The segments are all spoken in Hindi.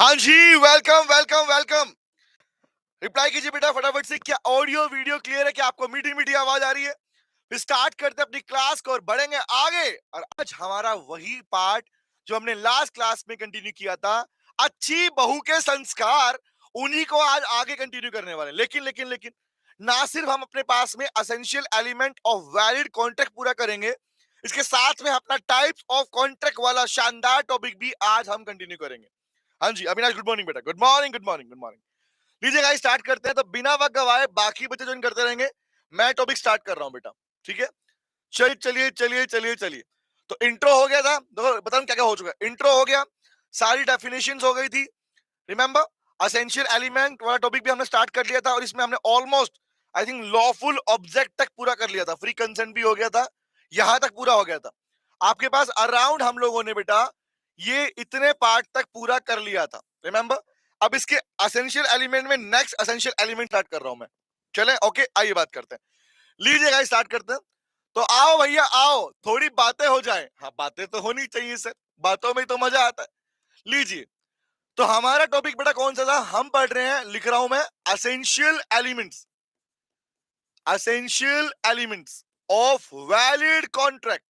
हाँ जी, वेलकम वेलकम वेलकम। रिप्लाई कीजिए बेटा फटाफट से, क्या ऑडियो वीडियो क्लियर है? क्या आपको मीठी मीठी आवाज आ रही है? फिर स्टार्ट करते हैं अपनी क्लास को और बढ़ेंगे आगे। और आज हमारा वही पार्ट जो हमने लास्ट क्लास में कंटिन्यू किया था, अच्छी बहू के संस्कार, उन्हीं को आज आगे कंटिन्यू करने वाले हैं। लेकिन लेकिन लेकिन ना सिर्फ हम अपने पास में essential element of valid contract पूरा करेंगे, इसके साथ में अपना टाइप्स ऑफ कॉन्ट्रैक्ट वाला शानदार टॉपिक भी आज हम कंटिन्यू करेंगे। हाँ जी, अविनाश, गुड मॉर्निंग बेटा। Good morning good morning good morning. लीजिए गाइस, स्टार्ट करते हैं। तो बिना वक्त गवाए बाकी बच्चे ज्वाइन करते रहेंगे। मैं टॉपिक स्टार्ट कर रहा हूं बेटा, ठीक है? चलिए चलिए चलिए चलिए चलिए। तो इंट्रो हो गया था, देखो बता क्या क्या हो चुका है। इंट्रो हो गया, सारी डेफिनेशंस हो गई थी। रिमेंबर, असेंशियल एलिमेंट वाला टॉपिक भी हमने स्टार्ट कर लिया था और इसमें हमने almost I think lawful object तक पूरा कर लिया था। फ्री कंसेंट भी हो गया था, यहां तक पूरा हो गया था। आपके पास अराउंड हम लोगों ने बेटा ये इतने पार्ट तक पूरा कर लिया था। रिमेंबर, अब इसके असेंशियल एलिमेंट में नेक्स्ट असेंशियल एलिमेंट स्टार्ट कर रहा हूं मैं। चले ओके, आइए बात करते हैं। लीजिए गाइस, स्टार्ट करते हैं। तो आओ भैया आओ, थोड़ी बातें हो जाए। हाँ, बातें तो होनी चाहिए सर, बातों में तो मजा आता है। लीजिए, तो हमारा टॉपिक बेटा कौन सा था? हम पढ़ रहे हैं, लिख रहा हूं मैं, essential elements. Essential elements of valid contract.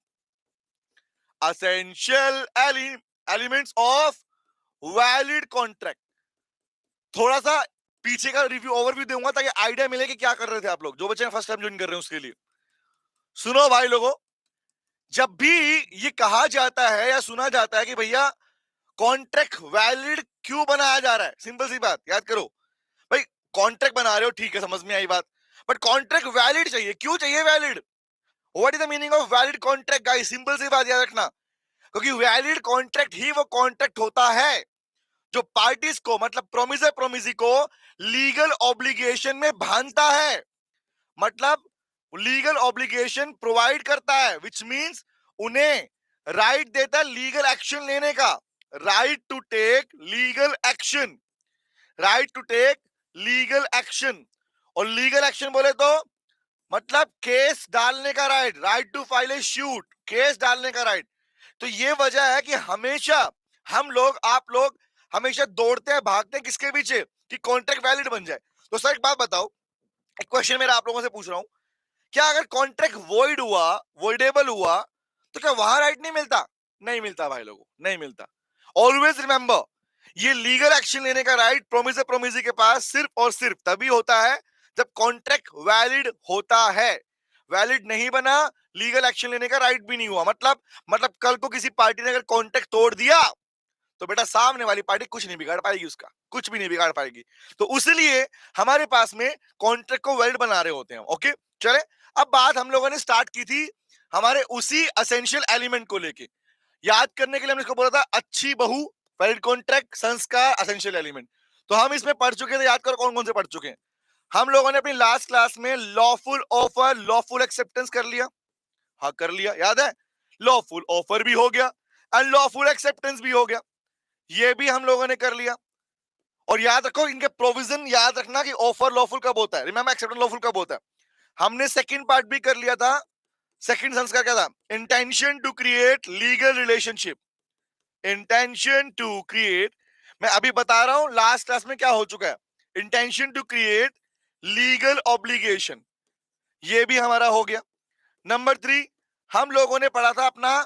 Essential elements of valid contract. थोड़ा सा पीछे का रिव्यू ओवरव्यू दूंगा ताकि आइडिया मिले कि क्या कर रहे थे आप लोग, जो बच्चे फर्स्ट टाइम ज्वाइन कर रहे हैं उसके लिए। सुनो भाई लोगों, जब भी ये कहा जाता है या सुना जाता है कि भैया कॉन्ट्रैक्ट वैलिड क्यों बनाया जा रहा है, सिंपल सी बात याद करो भाई। कॉन्ट्रैक्ट बना रहे हो, ठीक है, समझ में आई बात। बट कॉन्ट्रैक्ट वैलिड चाहिए, क्यों चाहिए valid? What is the meaning of valid contract guys? Simple सी बात याद रखना, क्योंकि वैलिड कॉन्ट्रैक्ट ही वो कॉन्ट्रैक्ट होता है जो पार्टीज को, मतलब प्रोमिसर प्रोमिसी को लीगल ऑब्लिगेशन में बांधता है। मतलब लीगल ऑब्लिगेशन प्रोवाइड करता है, विच मींस उन्हें राइट देता है लीगल एक्शन लेने का। Right to take legal action, right to take legal action. और लीगल एक्शन बोले तो मतलब केस डालने का right, right to file a suit, case डालने का राइट। तो ये वजह है कि हमेशा हम लोग, आप लोग हमेशा दौड़ते हैं, भागते हैं किसके पीछे? कि कॉन्ट्रैक्ट वैलिड बन जाए। तो सर एक बात बताओ, एक क्वेश्चन मेरा आप लोगों से पूछ रहा हूं, क्या अगर कॉन्ट्रैक्ट वॉइड हुआ, वॉइडेबल हुआ, तो क्या वहां राइट नहीं मिलता? नहीं मिलता भाई लोगों, नहीं मिलता। ऑलवेज रिमेंबर, ये लीगल एक्शन लेने का राइट प्रोमिसर प्रोमिसी के पास सिर्फ और सिर्फ तभी होता है जब कॉन्ट्रैक्ट वैलिड होता है। वैलिड नहीं बना, लीगल एक्शन लेने का राइट भी नहीं हुआ। मतलब कल को किसी पार्टी ने अगर कॉन्ट्रैक्ट तोड़ दिया तो बेटा सामने वाली पार्टी कुछ नहीं बिगाड़ पाएगी, उसका कुछ भी नहीं बिगाड़ पाएगी। तो उसलिए हमारे पास में कॉन्ट्रैक्ट को वैलिड बना रहे होते हैं। ओके, चले। अब बात हम लोगों ने स्टार्ट की थी हमारे उसी असेंशियल एलिमेंट को लेके। याद करने के लिए हमने इसको बोला था अच्छी बहू, वैलिड कॉन्ट्रैक्ट, संस्कार, असेंशियल एलिमेंट। तो हम इसमें पढ़ चुके थे, याद करो कौन कौन से पढ़ चुके हैं। हम लोगों ने अपनी लास्ट क्लास में लॉफुल ऑफर, लॉफुल एक्सेप्टेंस कर लिया। हाँ कर लिया, याद है? लॉफुल ऑफर भी हो गया, अनलॉफुल एक्सेप्टेंस भी हो गया, ये भी हम लोगों ने कर लिया। और याद रखो इनके प्रोविजन, याद रखना कि ऑफर लॉफुल कब होता है, रिमेंबर एक्सेप्टेंस लॉफुल कब होता है। हमने सेकंड पार्ट भी कर लिया था। सेकंड संस्कार क्या था? Intention to create legal relationship. Intention to create, मैं अभी बता रहा हूं लास्ट क्लास में क्या हो चुका है। Intention to create legal obligation, ये भी हमारा हो गया। नंबर 3 हम लोगों ने पढ़ा था अपना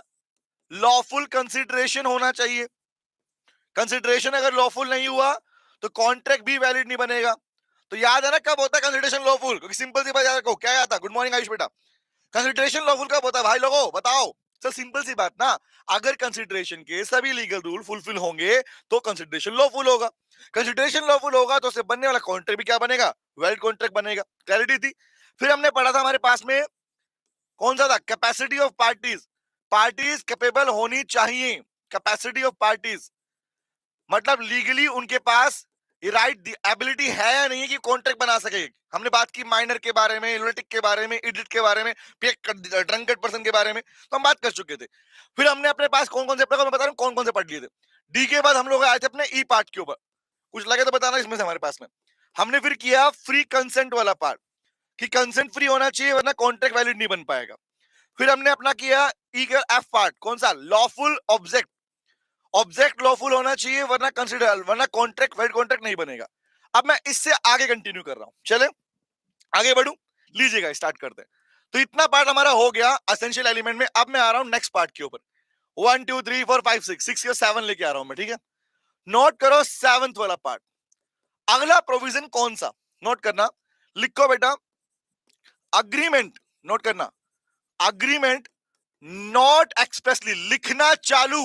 लॉफुल कंसिडरेशन होना चाहिए। कंसिडरेशन अगर लॉफुल नहीं हुआ तो कॉन्ट्रैक्ट भी वैलिड नहीं बनेगा। तो याद है ना कब होता है कंसिडरेशन लॉफुल? क्योंकि सिंपल सी बात याद रखो, क्या याद था? गुड मॉर्निंग आयुष बेटा। कंसिडरेशन लॉफुल कब होता है भाई लोगों, बताओ। सर सिंपल सी बात ना, अगर कंसिडरेशन के सभी लीगल रूल फुलफिल होंगे तो कंसिडरेशन लॉफुल होगा। कंसिडरेशन लॉफुल होगा तो उससे बनने वाला कॉन्ट्रैक्ट भी क्या बनेगा? वैलिड कॉन्ट्रैक्ट बनेगा। क्लैरिटी थी? फिर हमने पढ़ा था हमारे पास में कौन सा था? Capacity of parties. Parties capable होनी चाहिए। कैपेसिटी ऑफ पार्टीज मतलब लीगली उनके पास ये राइट एबिलिटी है या नहीं कि कॉन्ट्रैक्ट बना सके। हमने बात की माइनर के बारे में, लुनेटिक के बारे में, इडियट के बारे में, ड्रंकर्ड पर्सन के बारे में, तो हम बात कर चुके थे। फिर हमने अपने पास कौन कौन से, मैं बता रहा हूँ कौन कौन से पढ़ लिए थे। डी के बाद हम लोग आए थे अपने ई पार्ट के ऊपर। कुछ लगे तो बताना इसमें से हमारे पास में। हमने फिर किया फ्री कंसेंट वाला पार्ट, कि कंसेंट फ्री होना चाहिए वरना कॉन्ट्रैक्ट वैलिड नहीं बन पाएगा। फिर हमने अपना किया ई का एफ पार्ट, कौन सा? Lawful object. ऑब्जेक्ट लॉफुल होना चाहिए, वरना कंसिडर, वरना कॉन्ट्रैक्ट वैलिड कॉन्ट्रैक्ट नहीं बनेगा। अब मैं इससे आगे कंटिन्यू कर रहा हूं, चले आगे बढ़ू, लीजिएगा स्टार्ट करते हैं। तो इतना पार्ट हमारा हो गया एसेंशियल एलिमेंट में। अब मैं आ रहा हूं नेक्स्ट पार्ट के ऊपर। 1 2 3 4 5 6 या 7 लेके आ रहा हूं मैं, ठीक है। नोट करो सेवंथ वाला पार्ट। अगला प्रोविजन कौन सा, नोट करना, लिखो बेटा, अग्रीमेंट, नोट करना, अग्रीमेंट नॉट एक्सप्रेसली, लिखना चालू,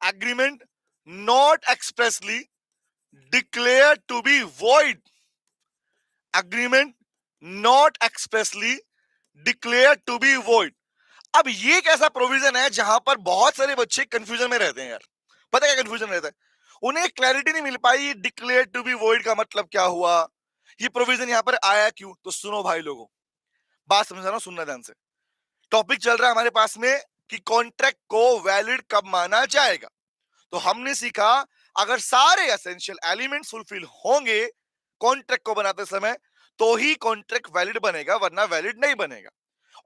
agreement not expressly declare to be void, agreement not expressly declare to be void. अब ये एक ऐसा प्रोविजन है जहां पर बहुत सारे बच्चे कंफ्यूजन में रहते हैं यार। पता है क्या कंफ्यूजन रहता है, उन्हें क्लैरिटी नहीं मिल पाई डिक्लेयर टू बी वॉइड का मतलब क्या हुआ, ये प्रोविजन यहां पर आया क्यों। तो सुनो भाई लोगों, बात समझा रहा हूं, सुनना ध्यान से। टॉपिक चल रहा है हमारे पास में कि कॉन्ट्रैक्ट को वैलिड कब माना जाएगा। तो हमने सीखा अगर सारे एसेंशियल एलिमेंट्स फुलफिल होंगे कॉन्ट्रैक्ट को बनाते समय, तो ही कॉन्ट्रैक्ट वैलिड बनेगा, वरना वैलिड नहीं बनेगा।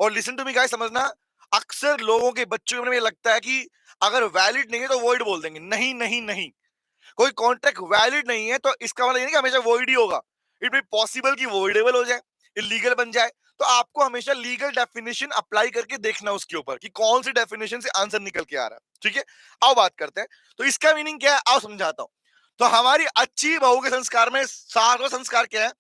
और लिसन टू मी गाइस, समझना, अक्सर लोगों के बच्चों में लगता है कि अगर वैलिड नहीं है तो वॉइड बोल देंगे। नहीं नहीं नहीं, कोई कॉन्ट्रैक्ट वैलिड नहीं है तो इसका मतलब ये नहीं कि हमेशा वॉइड ही होगा। इट बी पॉसिबल कि वॉइडेबल हो जाए, इलीगल बन जाए। तो आपको हमेशा लीगल डेफिनेशन अप्लाई करके देखना उसके ऊपर कि कौन सी डेफिनेशन से आंसर निकल के आ रहा है, ठीक है। आओ बात करते हैं, तो इसका मीनिंग क्या है, आओ समझाता हूं। तो हमारी अच्छी बहू के संस्कार में सातवां संस्कार क्या है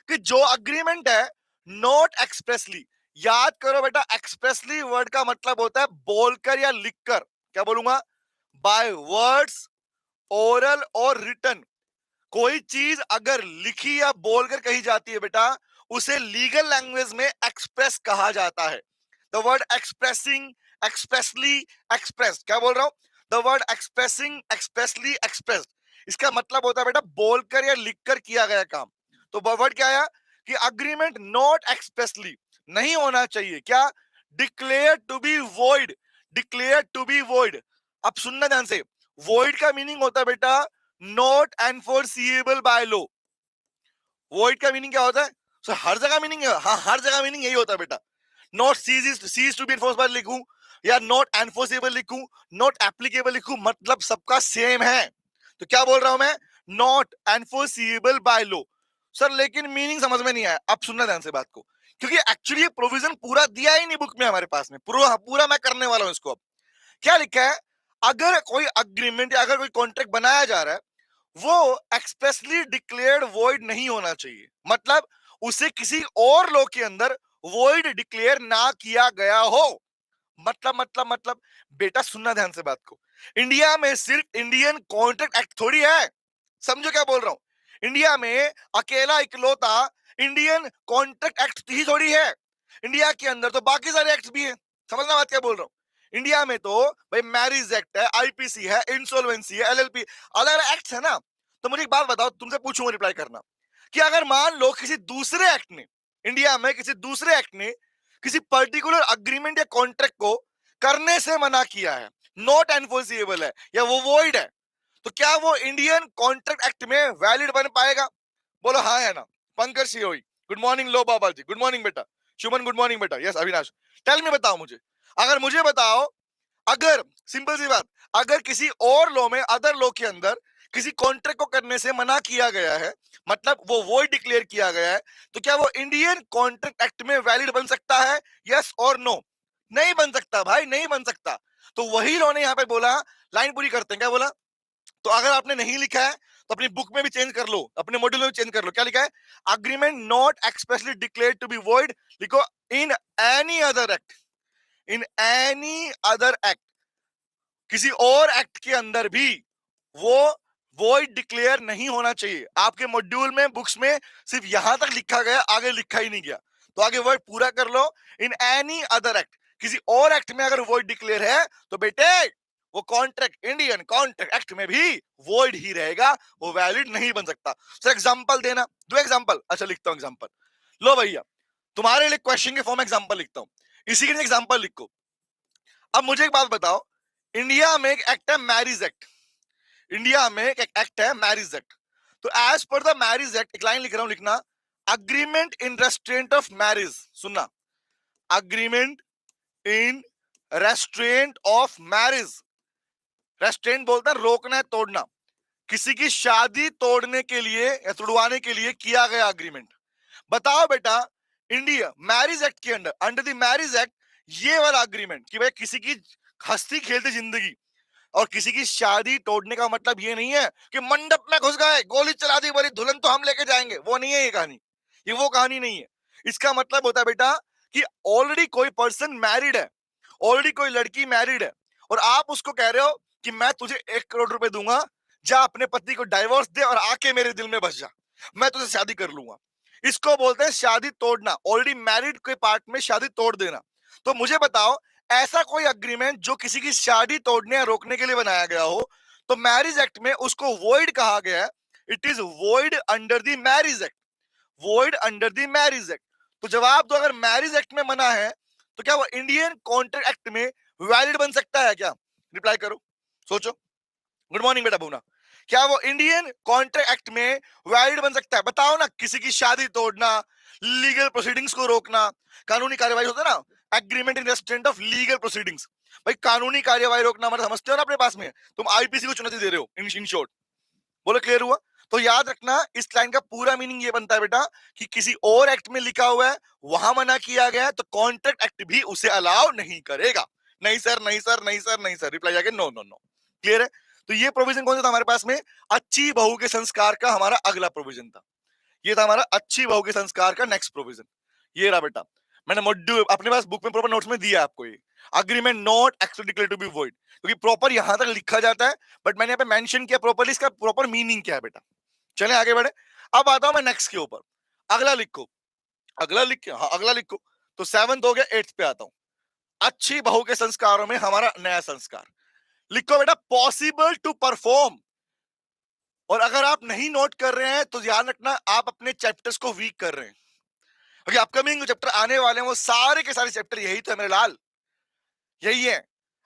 कि जो अग्रीमेंट है नॉट एक्सप्रेसली, याद करो बेटा, एक्सप्रेसली वर्ड का मतलब होता है बोलकर या लिखकर। क्या बोलूंगा, बाय वर्ड्स, ओरल और रिटन। कोई चीज अगर लिखी या बोलकर कही जाती है बेटा, उसे लीगल लैंग्वेज में एक्सप्रेस कहा जाता है। The word expressing, expressly, express, क्या बोल रहा हूं, the word expressing, expressly, express, इसका मतलब होता है बेटा बोलकर या लिखकर किया गया काम। तो वर्ड क्या आया कि अग्रीमेंट नॉट एक्सप्रेसली, नहीं होना चाहिए क्या, declare to be void, declare to be void. अब सुनना ध्यान से, वॉइड का मीनिंग होता है बेटा not enforceable by law. Void का मीनिंग क्या होता है, सर हर जगह मीनिंग है, हाँ हर जगह मीनिंग यही होता है बेटा। Not ceased to be enforce by लिखूं या नॉट एनफोर्सेबल लिखूं, नॉट एप्लीकेबल लिखूं, मतलब सबका सेम है। तो क्या बोल रहा हूं मैं, not enforceable by law. Sir लेकिन मीनिंग समझ में नहीं आया। अब सुनना ध्यान से बात को, क्योंकि एक्चुअली ये प्रोविजन पूरा दिया ही नहीं बुक में हमारे पास में, पूरा पूरा मैं करने वाला हूं इसको। अब क्या लिखा है, अगर कोई अग्रीमेंट या अगर कोई कॉन्ट्रैक्ट बनाया जा रहा है, वो एक्सप्रेसली डिक्लेयर्ड वॉइड नहीं होना चाहिए, मतलब उसे किसी और लॉ के अंदर वॉइड डिक्लेयर ना किया गया हो। मतलब बेटा सुनना ध्यान से बात को, इंडिया में सिर्फ इंडियन कॉन्ट्रैक्ट एक्ट थोड़ी है, समझो क्या बोल रहा हूं। इंडिया में अकेला इकलौता इंडियन कॉन्ट्रैक्ट एक्ट ही थोड़ी है, इंडिया के अंदर तो बाकी सारे एक्ट भी हैं। समझना बात क्या बोल रहा हूं, इंडिया में तो भाई मैरिज एक्ट है, आईपीसी है, इंसॉल्वेंसी है, एलएलपी, अलग अलग एक्ट है ना। तो मुझे एक बात बताओ, तुमसे पूछूंगा, रिप्लाई करना, कि अगर मान लो किसी दूसरे एक्ट ने, इंडिया में किसी दूसरे एक्ट ने किसी पर्टिकुलर अग्रीमेंट या कॉन्ट्रैक्ट को करने से मना किया है, नॉट एनफोर्सिएबल है या वो वॉइड है, तो क्या वो इंडियन कॉन्ट्रैक्ट एक्ट में वैलिड बन पाएगा, बोलो हाँ है ना। पंकज सिंह, गुड मॉर्निंग, लो बाबा जी, गुड मॉर्निंग बेटा, शुभन गुड मॉर्निंग बेटा, यस अविनाश, टेल मी, बताओ मुझे, अगर मुझे बताओ, अगर सिंपल सी बात, अगर किसी और लॉ में, अदर लॉ के अंदर किसी कॉन्ट्रैक्ट को करने से मना किया गया है, मतलब वो वॉइड डिक्लेयर किया गया है, तो क्या वो इंडियन कॉन्ट्रैक्ट एक्ट में वैलिड बन सकता है, यस और नो। नहीं बन सकता भाई, नहीं बन सकता। तो वही लॉ ने यहाँ पे बोला, लाइन पूरी करते हैं, क्या बोला, तो अगर आपने नहीं लिखा है तो अपनी बुक में भी चेंज कर लो, अपने मॉड्यूल में भी चेंज कर लो। क्या लिखा है, agreement not expressly declared to be void, लिखो in any other act, in any other act, किसी और एक्ट के अंदर भी वो वॉइड डिक्लेयर नहीं होना चाहिए। आपके मॉड्यूल में, बुक्स में सिर्फ यहां तक लिखा गया, आगे लिखा ही नहीं गया। तो आगे वर्ड पूरा कर लो, इन एनी अदर एक्ट, किसी और एक्ट में अगर वॉइड डिक्लेयर है तो बेटे वो कॉन्ट्रैक्ट इंडियन कॉन्ट्रैक्ट एक्ट में भी वॉइड ही रहेगा, वो वैलिड नहीं बन सकता। सर एग्जांपल देना, दो एग्जांपल, अच्छा लिखता हूं एग्जांपल, लो भैया तुम्हारे लिए क्वेश्चन के फॉर्म में एग्जांपल लिखता हूं, इसी के लिए एग्जांपल लिखो। अब मुझे एक बात बताओ, इंडिया में एक एक्ट है मैरिज एक्ट, इंडिया में एक एक्ट है मैरिज एक्ट। तो as per the marriage act, एक लाइन लिख रहा हूं, लिखना, agreement in restraint of marriage, सुनना, agreement in restraint of marriage restraint बोलता है रोकना है, तोड़ना। किसी की शादी तोड़ने के लिए या तुड़वाने के लिए किया गया अग्रीमेंट। बताओ बेटा, इंडिया मैरिज एक्ट के under, under the marriage act, ये वाला अग्रीमेंट कि भाई किसी की हंसती खेलती जिंदगी और किसी की शादी तोड़ने का मतलब ये नहीं है कि मंडप में घुस गए, गोली चला दी, बोली दुल्हन तो हम लेके जाएंगे। वो नहीं है ये कहानी, ये वो कहानी नहीं है। इसका मतलब होता है बेटा कि ऑलरेडी कोई पर्सन मैरिड है, ऑलरेडी कोई लड़की मैरिड है, और आप उसको कह रहे हो कि मैं तुझे 1 करोड़ रुपए दूंगा, जा अपने पति को डाइवोर्स दे और आके मेरे दिल में बस जा, मैं तुझे शादी कर लूंगा। इसको बोलते हैं शादी तोड़ना, ऑलरेडी मैरिड के पार्ट में शादी तोड़ देना। तो मुझे बताओ, ऐसा कोई अग्रीमेंट जो किसी की शादी तोड़ने या रोकने के लिए बनाया गया हो, तो मैरिज एक्ट में उसको वॉइड कहा गया है। It is void under the marriage act, void under the marriage act. तो जवाब दो, अगर मैरिज एक्ट में मना है तो क्या वो इंडियन कॉन्ट्रैक्ट एक्ट में वैलिड बन सकता है क्या? रिप्लाई करो, सोचो। गुड मॉर्निंग बेटा भूना, क्या वो इंडियन कॉन्ट्रैक्ट एक्ट में वैलिड बन सकता है? बताओ ना। किसी की शादी तोड़ना, लीगल प्रोसीडिंग्स को रोकना, कानूनी कार्यवाही होता है ना, agreement in restraint of legal proceedings. भाई कानूनी कार्यवाही रोकना मतलब समझते हो ना अपने पास में, तुम आईपीसी को चुनौती दे रहे हो इन शॉर्ट। बोलो क्लियर हुआ? तो याद रखना, इस लाइन का पूरा मीनिंग ये बनता है बेटा कि किसी और एक्ट में लिखा हुआ है, वहां मना किया गया है, तो कॉन्ट्रैक्ट एक्ट भी उसे अलाउ नहीं करेगा। नहीं सर, नहीं सर, नहीं सर, नहीं सर। रिप्लाई आगे नो नो नो। क्लियर है? तो ये प्रोविजन कौन सा था हमारे पास में? अच्छी बहू के संस्कार का हमारा अगला प्रोविजन था। ये था हमारा अच्छी बहू के संस्कार का नेक्स्ट प्रोविजन। ये रहा बेटा, मैंने मॉड्यूल अपने पास बुक में प्रॉपर नोट्स में दिया आपको। ये agreement not actually declare to be void, क्योंकि प्रॉपर यहां तक लिखा जाता है, बट मैंने यहाँ पे मेंशन किया प्रॉपरली इसका प्रॉपर मीनिंग क्या है बेटा। चले आगे बढ़े। अब आता हूं मैं नेक्स्ट के ऊपर। अगला लिखो, अगला लिख के, हाँ अगला लिखो। तो 7th हो गया, 8th पे आता हूं। अच्छी बहू के संस्कारों में हमारा नया संस्कार लिखो बेटा, पॉसिबल टू परफॉर्म। और अगर आप नहीं नोट कर रहे हैं तो ध्यान रखना, आप अपने चैप्टर्स को वीक कर रहे हैं, क्योंकि अपकमिंग चैप्टर आने वाले हैं वो सारे के सारे चैप्टर यही तो है मेरे लाल, यही है।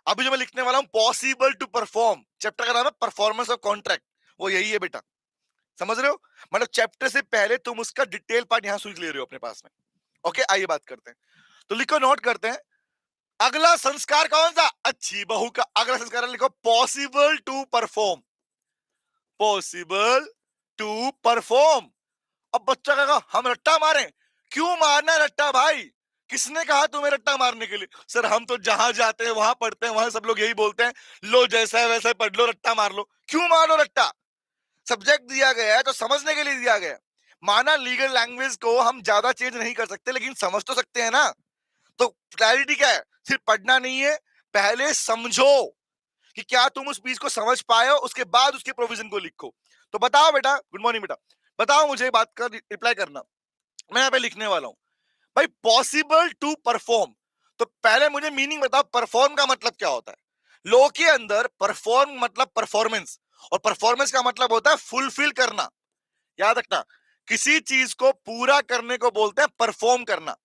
अभी जो मैं लिखने वाला हूं पॉसिबल टू परफॉर्म, चैप्टर का नाम है परफॉर्मेंस ऑफ कॉन्ट्रैक्ट, वो यही है बेटा। समझ रहे हो? मतलब चैप्टर से पहले तुम उसका डिटेल पार्ट यहां सुन ले रहे हो अपने पास में। ओके, आइए बात करते हैं। तो लिखो, नोट करते हैं। अगला संस्कार कौन सा? अच्छी बहू का अगला संस्कार लिखो, possible to perform, possible to perform. अब बच्चा कहेगा हम रट्टा मारें। क्यों मारना है रट्टा भाई? किसने कहा तुम्हें रट्टा मारने के लिए? सर हम तो जहां जाते हैं वहां पढ़ते हैं, वहां सब लोग यही बोलते हैं, लो जैसा है वैसा पढ़ लो, रट्टा मार लो। क्यों मार लो रट्टा? सब्जेक्ट दिया गया है तो समझने के लिए दिया गया है। माना लीगल लैंग्वेज को हम ज्यादा चेंज नहीं कर सकते, लेकिन समझ तो सकते हैं ना। तो क्लैरिटी क्या है? सिर्फ पढ़ना नहीं है, पहले समझो कि क्या तुम उस चीज को समझ पाए हो, उसके बाद उसके प्रोविजन को लिखो। तो बताओ बेटा, गुड मॉर्निंग बेटा, बताओ मुझे, बात कर रिप्लाई करना। मैं यहाँ पे लिखने वाला हूं भाई, पॉसिबल टू परफॉर्म। तो पहले मुझे मीनिंग बताओ, परफॉर्म का मतलब क्या होता है? लॉ के अंदर परफॉर्म मतलब परफॉर्मेंस, और परफॉर्मेंस का मतलब होता है फुलफिल करना। याद रखना, किसी चीज को पूरा करने को बोलते हैं परफॉर्म करना।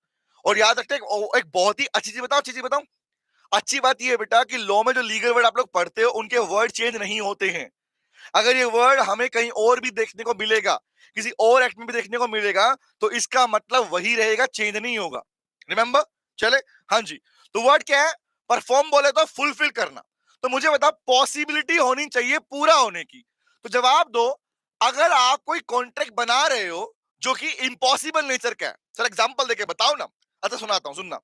और याद रखते एक बहुत ही अच्छी चीज बताओ, अच्छी चीज बताओ। अच्छी बात यह है बेटा कि लॉ में जो लीगल वर्ड आप लोग पढ़ते हो उनके वर्ड चेंज नहीं होते हैं। अगर ये वर्ड हमें कहीं और भी देखने को मिलेगा, किसी और एक्ट में भी देखने को मिलेगा, तो इसका मतलब वही रहेगा, चेंज नहीं होगा। रिमेंबर? चले, हाँ जी। तो वर्ड क्या है? परफॉर्म बोले तो फुलफिल करना। तो मुझे बताओ, पॉसिबिलिटी होनी चाहिए पूरा होने की। तो जवाब दो, अगर आप कोई कॉन्ट्रैक्ट बना रहे हो जो कि इम्पॉसिबल नेचर का है, सर एग्जांपल देके बताओ ना। अच्छा सुनाता हूं, सुनना।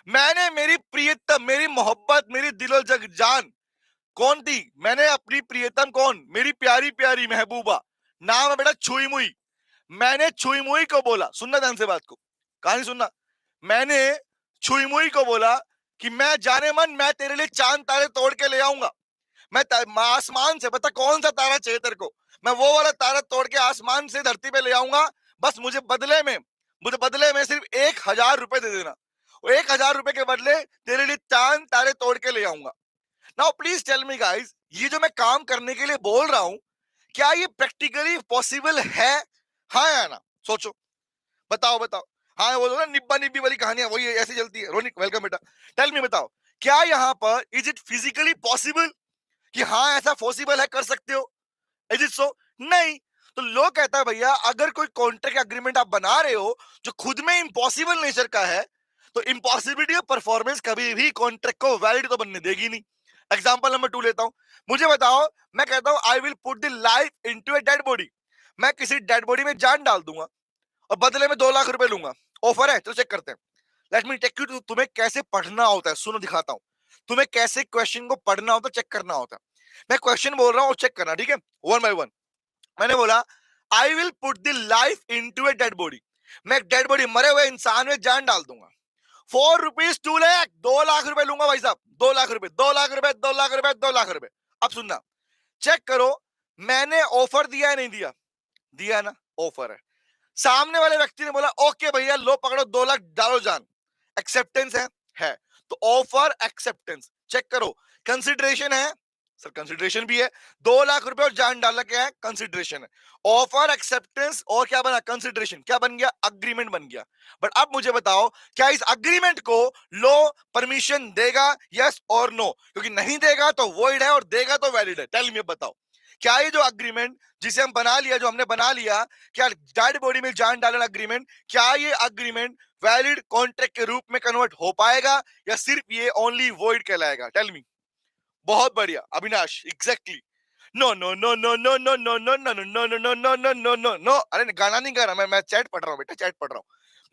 मैंने मेरी प्रियतम, मेरी मोहब्बत, मेरी दिलो जग जान कौन थी? मैंने अपनी प्रियतम कौन? मेरी प्यारी प्यारी महबूबा, नाम है बेटा छुई मुई। मैंने छुई मुई को बोला, सुनना ध्यान से बात को, कहानी सुनना। मैंने छुई मुई को बोला कि मैं जाने मन, मैं तेरे लिए चांद तारे तोड़ के ले आऊंगा। मैं आसमान से, बता कौन सा तारा चाहिए तेरे को, मैं वो वाला तारा तोड़ के आसमान से धरती पे ले आऊंगा। बस मुझे बदले में सिर्फ 1,000 रुपए दे देना। 1,000 रुपए के बदले तेरे लिए चांद तारे तोड़ के ले आऊंगा। Now please tell me guys, ये जो मैं काम करने के लिए बोल रहा हूं, क्या ये प्रैक्टिकली पॉसिबल है? हाँ या ना? सोचो, बताओ बताओ। हाँ बोलो ना, निब्बा निब्बी वाली कहानियां वही ऐसी चलती है। रोनिक वेलकम बेटा, टेल मी, बताओ क्या यहाँ पर इज इट फिजिकली पॉसिबल कि हाँ ऐसा पॉसिबल है, कर सकते हो? Is it so? नहीं। तो लोग कहता है भैया, अगर कोई कॉन्ट्रैक्ट एग्रीमेंट आप बना रहे हो जो खुद में इम्पॉसिबल नेचर का है, तो इम्पॉसिबिलिटी ऑफ परफॉर्मेंस कभी भी कॉन्ट्रैक्ट को वैलिड तो बनने देगी नहीं। एग्जाम्पल नंबर 2 लेता हूं, मुझे बताओ, मैं कहता हूं I will put the life into a dead body, मैं किसी डेड बॉडी में जान डाल दूंगा और बदले में 2 लाख रुपए लूंगा। ऑफर है, तो चेक करते हैं। लेट मी टेक यू, तुम्हें कैसे पढ़ना होता है, सुनो दिखाता हूं तुम्हें कैसे क्वेश्चन को पढ़ना होता है, चेक करना होता है। मैं क्वेश्चन बोल रहा हूं और चेक करना, ठीक है, वन बाय वन। मैंने बोला I will put the life into a dead body, मैं एक डेड बॉडी, मरे हुए इंसान में जान डाल दूंगा। 4 रुपीज 2 लाख, 2 लाख रुपए लूंगा भाई साहब, 2 लाख रुपए, 2 लाख रुपए, 2 लाख रुपए, 2 लाख रुपए। अब सुनना, चेक करो, मैंने ऑफर दिया है नहीं दिया, दिया ना, ऑफर है। सामने वाले व्यक्ति ने बोला ओके भैया लो पकड़ो 2 लाख डालो जान, एक्सेप्टेंस है। तो ऑफर एक्सेप्टेंस, चेक करो, कंसिडरेशन है सर, कंसिडरेशन भी है, 2 लाख रुपए और जान डाला, क्या है, कंसिडरेशन है। ऑफर एक्सेप्टेंस और क्या बना, कंसिडरेशन, क्या बन गया, अग्रीमेंट बन गया। बट अब मुझे बताओ, क्या इस अग्रीमेंट को लो परमिशन देगा, यस और नो, क्योंकि नहीं देगा तो वॉइड है और देगा तो वैलिड है। टेल मी, बताओ, क्या ये जो अग्रीमेंट जिसे हम बना लिया, जो हमने बना लिया, क्या डेड बॉडी में जान डालना अग्रीमेंट, क्या ये अग्रीमेंट वैलिड कॉन्ट्रैक्ट के रूप में कन्वर्ट हो पाएगा या सिर्फ ये ओनली वॉइड कहलाएगा? Tell me. बहुत बढ़िया Avinash, exactly. No no no no no no no no no no no no no no no no no no, अरे गाना नहीं गा रहा मैं चैट पढ़ रहा हूँ बेटा, चैट पढ़ रहा हूँ।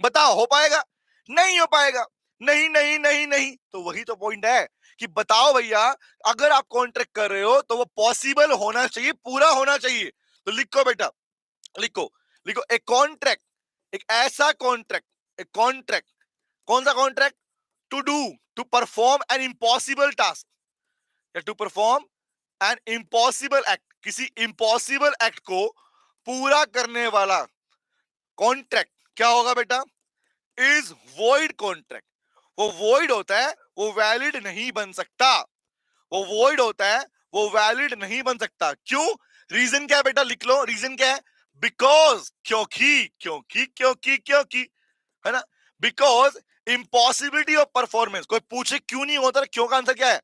बताओ हो पाएगा? नहीं हो पाएगा। नहीं नहीं नहीं नहीं, तो वही तो पॉइंट है कि बताओ भैया, अगर आप कॉन्ट्रैक्ट कर रहे हो तो वो पॉसिबल होना चाहिए, पूरा होना चाहिए। तो लिखो बेटा, लिखो, लिखो, एक कॉन्ट्रैक्ट, एक ऐसा कॉन्ट्रैक्ट, एक कॉन्ट्रैक्ट, कौन सा contract? To do, to perform an impossible task, या to perform an impossible act, किसी इम्पॉसिबल एक्ट को पूरा करने वाला कॉन्ट्रैक्ट क्या होगा बेटा? Is void contract. वो वॉइड होता है, वो वैलिड नहीं बन सकता। वो वॉइड होता है, वो वैलिड नहीं बन सकता। क्यों? रीजन क्या है बेटा, लिख लो, रीजन क्या है? बिकॉज, क्योंकि क्योंकि क्योंकि क्योंकि, है ना, बिकॉज इम्पॉसिबिलिटी ऑफ परफॉर्मेंस। कोई पूछे क्यों नहीं होता, क्यों का आंसर क्या है?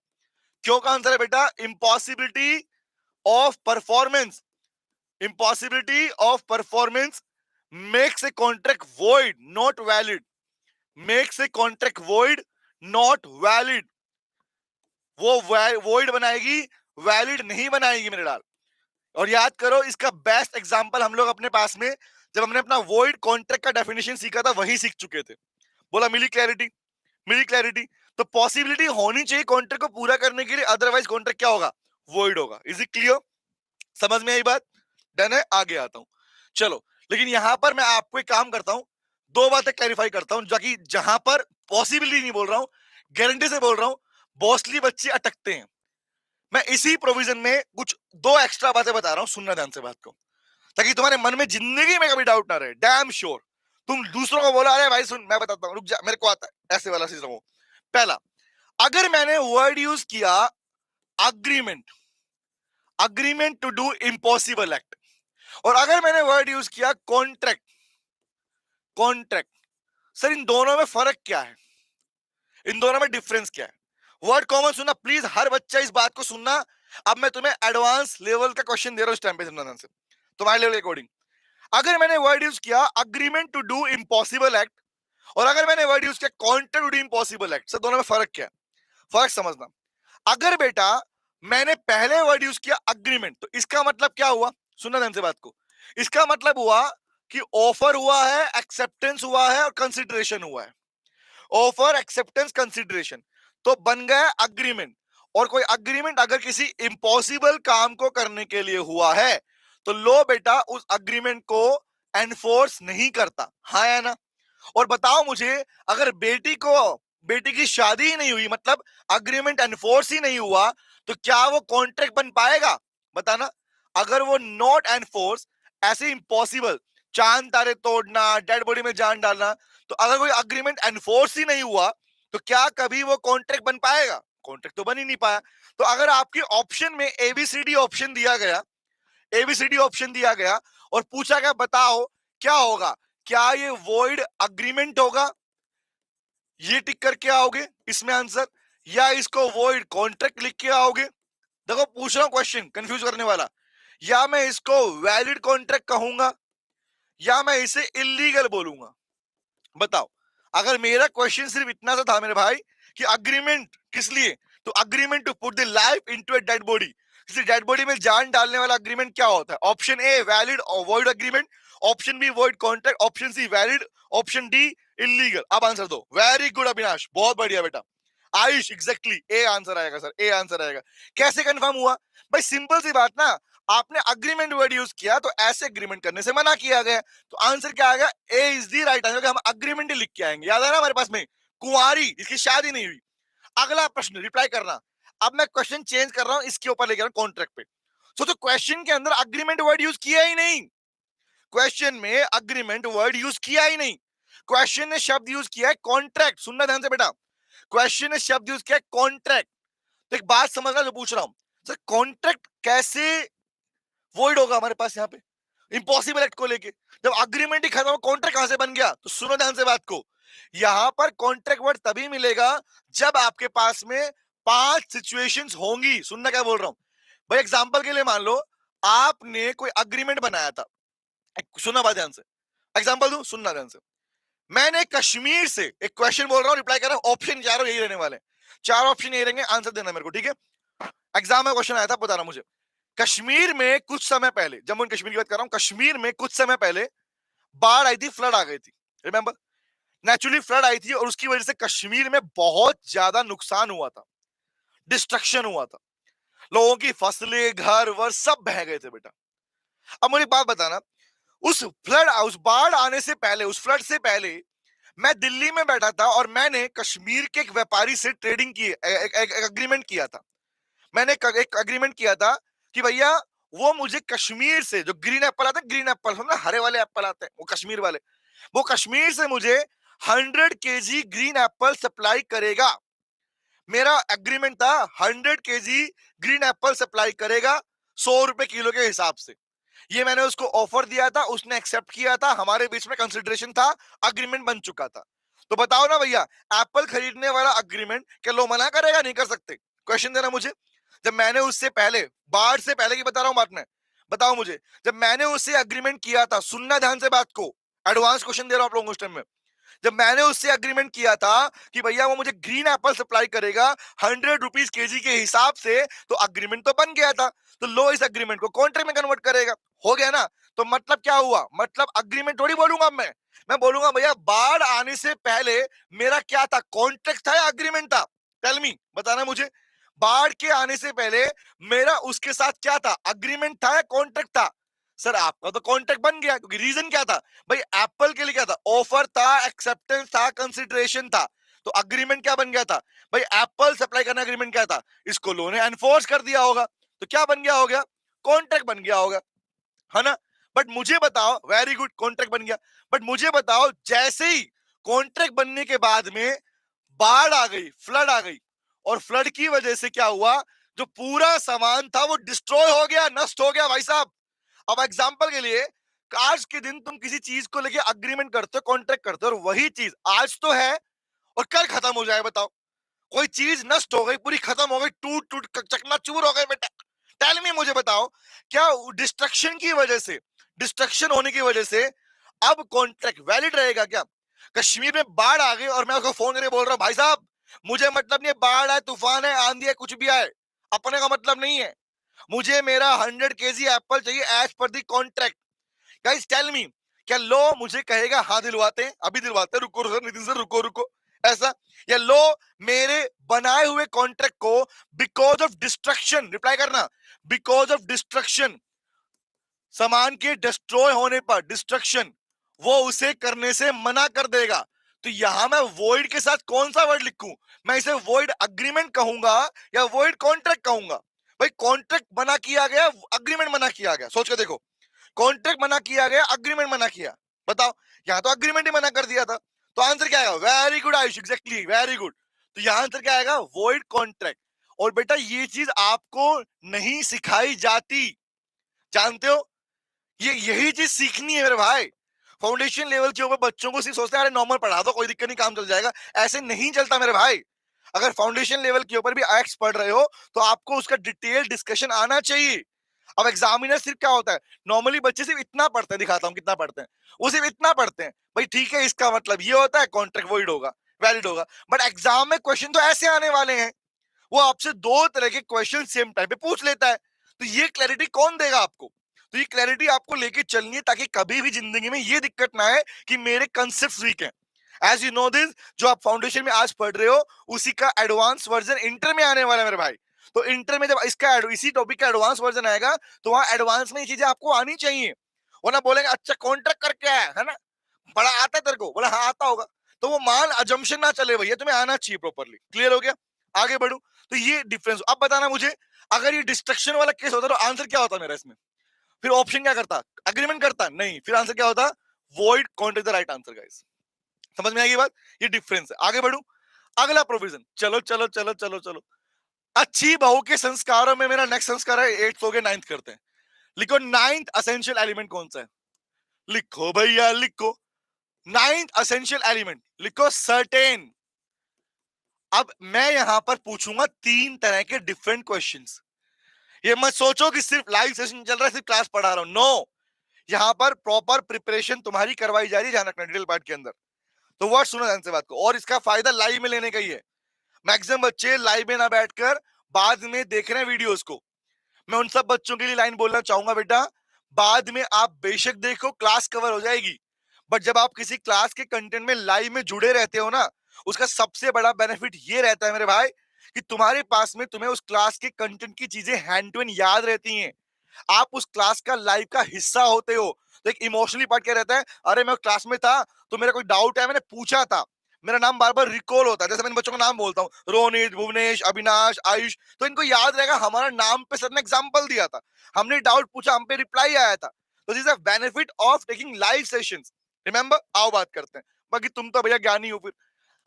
क्यों का आंसर है बेटा impossibility of performance, impossibility of performance makes a contract void, not valid, makes a contract void, not valid। वो void बनाएगी, valid नहीं बनाएगी मेरे लाल। और याद करो, इसका बेस्ट एग्जांपल हम लोग अपने पास में, जब हमने अपना void contract का डेफिनेशन सीखा था, वही सीख चुके थे। बोला मिली क्लैरिटी, मिली क्लैरिटी। तो पॉसिबिलिटी होनी चाहिए कॉन्ट्रैक्ट को पूरा करने के लिए, अदरवाइज कॉन्ट्रैक्ट क्या होगा, void होगा। Is it clear? समझ में आई बात? डन है, आगे आता हूं। चलो, लेकिन यहां पर मैं आपको एक काम करता हूं, 2 बातें क्लैरिफाई करता हूं, जाकि जहां पर पॉसिबिलिटी नहीं बोल रहा हूं, गारंटी से बोल रहा हूं, बॉसली बच्चे अटकते हैं। मैं इसी प्रोविजन में कुछ 2 एक्स्ट्रा बातें बता रहा हूं, सुनना ध्यान से बात को, ताकि तुम्हारे मन में जिंदगी में कभी डाउट ना रहे। डैम श्योर तुम दूसरों को बोला, अरे भाई सुन मैं बताता हूं, रुक जा, मेरे को आता है, ऐसे वाला सिस्टम हो। पहला, अगर मैंने वर्ड यूज किया agreement, agreement to do impossible act, और अगर मैंने वर्ड यूज किया कॉन्ट्रैक्ट, कॉन्ट्रैक्ट, सर इन दोनों में फर्क क्या है, इन दोनों में डिफरेंस क्या है? वर्ड कॉमन सुनना प्लीज, हर बच्चा इस बात को सुनना। अब मैं तुम्हें एडवांस लेवल का क्वेश्चन दे रहा हूं इस टाइम पे, सुनना ध्यान से, तुम्हारे लेवल के अकॉर्डिंग। अगर मैंने वर्ड यूज किया agreement to do impossible act, और अगर मैंने वर्ड यूज किया contract to do impossible act, sir दोनों में फर्क क्या है? फर्क समझना। अगर बेटा मैंने पहले वर्ड यूज किया अग्रीमेंट, तो इसका मतलब क्या हुआ, सुनना ध्यान से बात को, इसका मतलब हुआ कि ऑफर हुआ है, एक्सेप्टेंस हुआ है और कंसिडरेशन हुआ है। ऑफर, एक्सेप्टेंस, कंसिडरेशन, तो बन गया अग्रीमेंट। और कोई अग्रीमेंट अगर किसी इम्पॉसिबल काम को करने के लिए हुआ है, तो लो बेटा उस अग्रीमेंट को एनफोर्स नहीं करता, हाँ या ना? और बताओ मुझे, अगर बेटी की शादी ही नहीं हुई, मतलब अग्रीमेंट एनफोर्स ही नहीं हुआ, तो क्या वो कॉन्ट्रैक्ट बन पाएगा? बताना। अगर वो नॉट एनफोर्स, ऐसे इम्पॉसिबल, चांद तारे तोड़ना, डेड बॉडी में जान डालना, तो अगर कोई अग्रीमेंट एनफोर्स ही नहीं हुआ, तो क्या कभी वो कॉन्ट्रैक्ट बन पाएगा? कॉन्ट्रैक्ट तो बन ही नहीं पाया। तो अगर आपके ऑप्शन में एबीसीडी ऑप्शन दिया गया, एबीसीडी ऑप्शन दिया गया और पूछा गया बताओ क्या होगा, क्या ये वॉइड अग्रीमेंट होगा, ये टिक करके आओगे इसमें आंसर, या इसको वॉइड कॉन्ट्रैक्ट लिख के आओगे? देखो पूछ रहा हूं क्वेश्चन कंफ्यूज करने वाला, या मैं इसको वैलिड कॉन्ट्रैक्ट कहूंगा या मैं इसे इलीगल बोलूंगा? बताओ। अगर मेरा क्वेश्चन सिर्फ इतना सा था मेरे भाई कि अग्रीमेंट किस लिए, तो agreement to put the life into a dead body, किसी डेड बॉडी में जान डालने वाला अग्रीमेंट क्या होता है? ऑप्शन ए वैलिड और void agreement, option B void contract, option C valid, option D illegal. अब आंसर दो। वेरी गुड अविनाश, बहुत बढ़िया बेटा। आयुष एग्जैक्टली ए आंसर आएगा सर, ए आंसर आएगा। कैसे कंफर्म हुआ भाई? सिंपल सी बात ना, आपने अग्रीमेंट वर्ड यूज किया तो ऐसे अग्रीमेंट करने से मना किया गया, तो आंसर क्या आएगा? ए इज द राइट आंसर। हम अग्रीमेंट ही लिख के आएंगे। याद है ना हमारे पास में कुंवारी जिसकी शादी नहीं हुई। अगला प्रश्न रिप्लाई करना। अब मैं क्वेश्चन चेंज कर रहा हूं, इसके ऊपर लेकर कॉन्ट्रैक्ट पे। तो क्वेश्चन के अंदर अग्रीमेंट वर्ड यूज किया ही नहीं, क्वेश्चन में अग्रीमेंट वर्ड यूज किया ही नहीं। क्वेश्चन ने शब्द यूज किया है कॉन्ट्रैक्ट। सुनना ध्यान से बेटा, क्वेश्चन ने शब्द यूज किया है कॉन्ट्रैक्ट। तो एक बात समझना जो पूछ रहा हूं, सर कॉन्ट्रैक्ट कैसे वॉइड होगा हमारे पास यहाँ पे इम्पॉसिबल एक्ट को लेके? जब अग्रीमेंट ही खत्म, कॉन्ट्रैक्ट कहां से बन गया? तो सुनो ध्यान से बात को, यहां पर कॉन्ट्रैक्ट वर्ड तभी मिलेगा जब आपके पास में 5 सिचुएशंस होंगी। सुनना क्या बोल रहा हूं भाई? एग्जांपल के लिए मान लो आपने कोई अग्रीमेंट बनाया था। सुनना बात ध्यान से, एग्जांपल दूं, सुनना ध्यान से। मैंने कश्मीर से एक क्वेश्चन बोल रहा हूं, रिप्लाई कर रहा हूं। ऑप्शन चारों यही रहने वाले, 4 ऑप्शन यही रहेंगे, आंसर देना मेरे को, ठीक है? एग्जाम में क्वेश्चन आया था, बताना मुझे। कश्मीर में कुछ समय पहले, जम्मू एंड कश्मीर की बात कर रहा हूं, कश्मीर में कुछ समय पहले बाढ़ आई थी, फ्लड आ गई थी। रिमेंबर, नेचुरली फ्लड आई थी और उसकी वजह से कश्मीर में बहुत ज्यादा नुकसान हुआ था, डिस्ट्रक्शन हुआ था, लोगों की फसलें, घर वर सब बह गए थे बेटा। अब मुझे एक बात बताना, उस बाढ़ आने से पहले, उस फ्लड से पहले मैं दिल्ली में बैठा था और मैंने कश्मीर के एक व्यापारी से ट्रेडिंग की, एक एग्रीमेंट किया था। मैंने एक एग्रीमेंट किया था कि भैया वो मुझे कश्मीर से, जो ग्रीन एप्पल आते हैं, ग्रीन एप्पल ना, हरे वाले एप्पल आते हैं, वो कश्मीर वाले, वो कश्मीर से मुझे 100 kg ग्रीन एप्पल सप्लाई करेगा। मेरा एग्रीमेंट था 100 kg ग्रीन एप्पल सप्लाई करेगा 100 रुपए किलो के हिसाब से। ये मैंने उसको ऑफर दिया था, उसने एक्सेप्ट किया था, हमारे बीच में कंसिडरेशन था, अग्रीमेंट बन चुका था। तो बताओ ना भैया, एप्पल खरीदने वाला अग्रीमेंट क्या लो मना करेगा? नहीं कर सकते। क्वेश्चन देना मुझे। जब मैंने उससे पहले, बाढ़ से पहले की बता रहा हूं बात मैं, बताओ मुझे, जब मैंने उससे अग्रीमेंट किया था, सुनना ध्यान से बात को, एडवांस क्वेश्चन दे रहा हूं आप लोगों को उस टाइम में। जब मैंने उससे अग्रीमेंट किया था कि भैया वो मुझे ग्रीन एप्पल सप्लाई करेगा 100 रुपीज kg के हिसाब से, तो अग्रीमेंट तो बन गया था। तो लो इस अग्रीमेंट को कॉन्ट्रैक्ट में कन्वर्ट करेगा, हो गया ना? तो मतलब क्या हुआ? मतलब अग्रीमेंट थोड़ी बोलूंगा अब मैं बोलूंगा भैया बाढ़ आने से पहले मेरा क्या था? कॉन्ट्रैक्ट था या अग्रीमेंट था? टेल मी, बताना मुझे। बाढ़ के आने से पहले मेरा उसके साथ क्या था? अग्रीमेंट था या कॉन्ट्रैक्ट था? सर आपका तो कॉन्ट्रैक्ट बन गया, क्योंकि रीजन क्या था भाई? एप्पल के लिए क्या था? ऑफर था, एक्सेप्टेंस था, कंसिडरेशन था। तो अग्रीमेंट क्या बन गया था भाई? एप्पल सप्लाई करना अग्रीमेंट क्या था? इसको लो ने एनफोर्स कर दिया होगा, तो क्या बन गया होगा? कॉन्ट्रैक्ट बन गया होगा, है ना? बट मुझे बताओ, वेरी गुड, कॉन्ट्रैक्ट बन गया। बट मुझे बताओ, जैसे ही कॉन्ट्रैक्ट बनने के बाद में बाढ़ आ गई, फ्लड आ गई, और फ्लड की वजह से क्या हुआ? जो पूरा सामान था वो डिस्ट्रॉय हो गया, नष्ट हो गया भाई साहब। अब एग्जांपल के लिए, आज के दिन तुम किसी चीज को लेके अग्रीमेंट करते हो, कॉन्ट्रैक्ट करते हो, और वही चीज आज तो है और कल खत्म हो जाए। बताओ, कोई चीज नष्ट हो गई, पूरी खत्म हो गई, टूट टूट चकनाचूर हो गए बेटा। टेल मी, मुझे बताओ, क्या डिस्ट्रक्शन की वजह से, डिस्ट्रक्शन होने की वजह से अब कॉन्ट्रैक्ट वैलिड रहेगा क्या? कश्मीर में बाढ़ आ गई और मैं उसको फोन करके बोल रहा हूं, भाई साहब मुझे मतलब नहीं, बाढ़ है, तूफान है, आंधी है, कुछ भी आए, अपने का मतलब नहीं है, मुझे मेरा 100 kg एप्पल चाहिए as per the contract. Guys tell me, क्या लो मुझे कहेगा हाँ दिलवाते हैं, अभी दिलवाते हैं, रुको रुको नितिन सर, रुको रुको, ऐसा? या लो मेरे बनाए हुए कॉन्ट्रैक्ट को बिकॉज ऑफ डिस्ट्रक्शन, रिप्लाई करना, बिकॉज ऑफ डिस्ट्रक्शन, सामान के डिस्ट्रॉय होने पर, डिस्ट्रक्शन, वो उसे करने से मना कर देगा। तो यहां मैं वॉइड के साथ कौन सा वर्ड लिखूं? मैं इसे वॉइड अग्रीमेंट कहूंगा या वॉइड कॉन्ट्रैक्ट कहूंगा? भाई कॉन्ट्रैक्ट मना किया गया, अग्रीमेंट मना किया गया, सोच के देखो। कॉन्ट्रैक्ट मना किया गया, अग्रीमेंट मना किया, बताओ। यहां तो अग्रीमेंट ही मना कर दिया था, तो आंसर क्या आएगा? Very good Ayush, exactly, very good. तो यहां आंसर क्या आएगा? Void contract. और बेटा ये चीज आपको नहीं सिखाई जाती, जानते हो? ये यही चीज सीखनी है मेरे भाई। फाउंडेशन लेवल के ऊपर बच्चों को सिर्फ सोचते हैं अरे नॉर्मल पढ़ा दो, कोई दिक्कत नहीं, काम चल जाएगा। ऐसे नहीं चलता मेरे भाई। अगर फाउंडेशन लेवल के ऊपर भी एक्ट्स पढ़ रहे हो तो आपको उसका डिटेल डिस्कशन आना चाहिए। अब एग्जामिनर सिर्फ क्या होता है, नॉर्मली बच्चे सिर्फ इतना पढ़ते हैं, दिखाता हूं कितना पढ़ते हैं, वो सिर्फ इतना पढ़ते हैं भाई, ठीक है इसका मतलब ये होता है कॉन्ट्रैक्ट वॉइड होगा, वैलिड होगा। बट एग्जाम में क्वेश्चन तो ऐसे आने वाले हैं, वो आपसे दो तरह के क्वेश्चन सेम टाइम पे पूछ लेता है। तो ये क्लैरिटी कौन देगा आपको? तो ये क्लैरिटी आपको लेके चलनी है ताकि कभी भी जिंदगी में ये दिक्कत ना आए कि मेरे कंसेप्ट वीक हैं। एज यू नो दिस, जो आप फाउंडेशन में आज पढ़ रहे हो उसी का एडवांस वर्जन इंटर में आने वाला है मेरे भाई। तो इंटर में जब इसका इसी टॉपिक का एडवांस वर्जन आएगा तो वहां एडवांस में ये चीजें आपको आनी चाहिए। वरना बोलेंगे अच्छा कॉन्ट्रैक्ट करके आया है ना, बड़ा आता है तेरे को, बोला हाँ आता होगा। तो वो मान अजम्पशन ना चले भैया, तुम्हें आना चाहिए प्रॉपरली। क्लियर हो गया? आगे बढ़ू। तो ये डिफरेंस अब बताना मुझे, अगर ये डिस्ट्रक्शन वाला केस होता तो आंसर क्या होता मेरा इसमें? फिर ऑप्शन क्या करता? अग्रीमेंट करता? नहीं, फिर आंसर क्या होता? Void can't the right answer guys. समझ में आएगी बात? ये डिफरेंस है। आगे बढ़ू। अगला प्रोविजन, चलो चलो चलो चलो चलो, अच्छी बहू के संस्कारों में मेरा नेक्स्ट संस्कार है 8th हो गया 9th करते हैं। लिखो 9th असेंशियल एलिमेंट कौन सा है? लिखो भैया लिखो। 9th असेंशियल एलिमेंट लिखो सर्टेन। अब मैं यहां पर पूछूंगा 3 तरह के डिफरेंट क्वेश्चंस। ये मत सोचो कि सिर्फ लाइव सेशन चल रहा है, सिर्फ क्लास पढ़ा रहा हूं। नो, यहाँ पर प्रॉपर प्रिपरेशन तुम्हारी करवाई जा रही है, ध्यान रखना डिटेल पार्ट के अंदर। तो वर्ड सुनो ध्यान से बात को, और इसका फायदा लाइव में लेने का ही है। मैक्सिमम बच्चे लाइव में ना बैठकर बाद में देख रहे हैं वीडियोस को। मैं उन सब बच्चों के लिए लाइन बोलना चाहूंगा, बेटा बाद में आप बेशक देखो, क्लास कवर हो जाएगी, बट जब आप किसी क्लास के कंटेंट में लाइव में जुड़े रहते हो ना, उसका सबसे बड़ा बेनिफिट ये रहता है मेरे भाई कि तुम्हारे पास में तुम्हें उस क्लास के कंटेंट की चीजें हैंड टू हैंड याद रहती हैं। आप उस क्लास का लाइव का हिस्सा होते हो। तो एक इमोशनली पार्ट क्या रहता है, अरे मैं क्लास में था तो मेरा कोई डाउट है, मैंने पूछा था, मेरा नाम बार बार रिकॉल होता है। जैसे मैंने बच्चों का नाम बोलता हूँ, रोनित, भुवनेश, अविनाश, आयुष, तो इनको याद रहेगा हमारा नाम पे सर ने एग्जांपल दिया था, हमने डाउट पूछा, हम पे रिप्लाई आया था। तो this is a benefit of taking live sessions. Remember, आओ बात करते हैं। बाकी तुम तो भैया ज्ञानी हो। फिर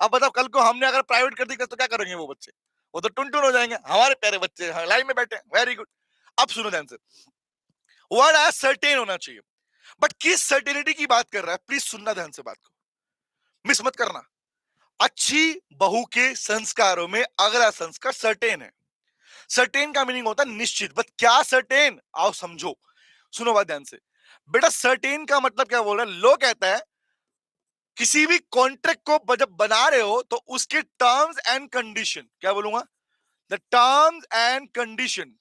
अब बताओ, कल को हमने अगर प्राइवेट कर दी तो क्या करेंगे वो बच्चे? वो तो टुन टुन हो जाएंगे, हमारे प्यारे बच्चे लाइव में बैठे। Very good. अब सुनो ध्यान से, वर्ड एज सर्टेन होना चाहिए, बट किस सर्टेनिटी की बात कर रहा है प्लीज सुनना ध्यान से बात को, मिस मत करना। अच्छी बहू के संस्कारों में अगला संस्कार सर्टेन है। सर्टेन का मीनिंग होता है निश्चित, बट क्या सर्टेन, आओ समझो। सुनो बात ध्यान से बेटा, सर्टेन का मतलब क्या बोल रहा है? लो कहता है किसी भी कॉन्ट्रैक्ट को जब बना रहे हो तो उसके टर्म्स एंड कंडीशन, क्या बोलूंगा? The terms and condition,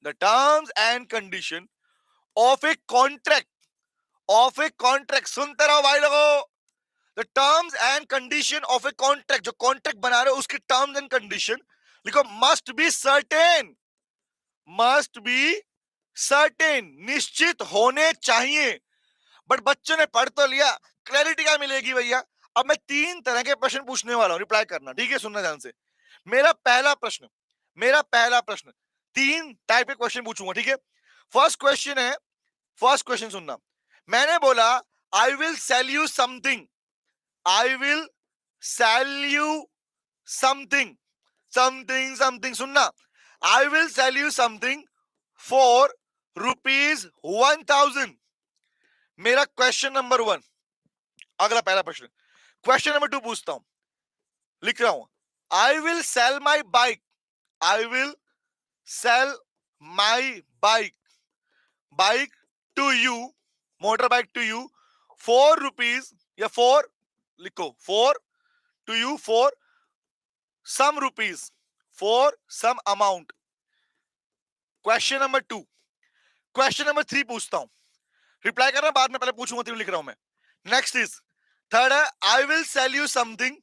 the terms and condition of a contract, of a contract, सुनते रहो भाई लोगों। The terms and condition of a contract, जो कॉन्ट्रैक्ट बना रहे हो उसके टर्म्स एंड कंडीशन लिखो, must be certain, must be certain, निश्चित होने चाहिए। बट बच्चों ने पढ़ तो लिया, क्लैरिटी क्या मिलेगी भैया? अब मैं 3 तरह के प्रश्न पूछने वाला हूं, रिप्लाई करना, ठीक है? सुनना ध्यान से। मेरा पहला प्रश्न, मेरा पहला प्रश्न, 3 टाइप के क्वेश्चन पूछूंगा, ठीक है? फर्स्ट क्वेश्चन है, फर्स्ट क्वेश्चन सुनना। मैंने बोला I will sell you something, I will sell you something, something something, सुनना। I will sell you something for ₹1000। मेरा क्वेश्चन नंबर 1। अगला पहला प्रश्न, क्वेश्चन नंबर 2 पूछता हूं, लिख रहा हूं। I will sell my bike, I will sell my bike, bike to you, motor bike to you ₹4, या 4 लिखो, 4 to you for some rupees, for some amount. Question number 2। Question number 3 पूछता हूं, रिप्लाई करना बाद में, पहले पूछूंगा, 3 लिख रहा हूं मैं। नेक्स्ट इज, थर्ड है I will sell you something,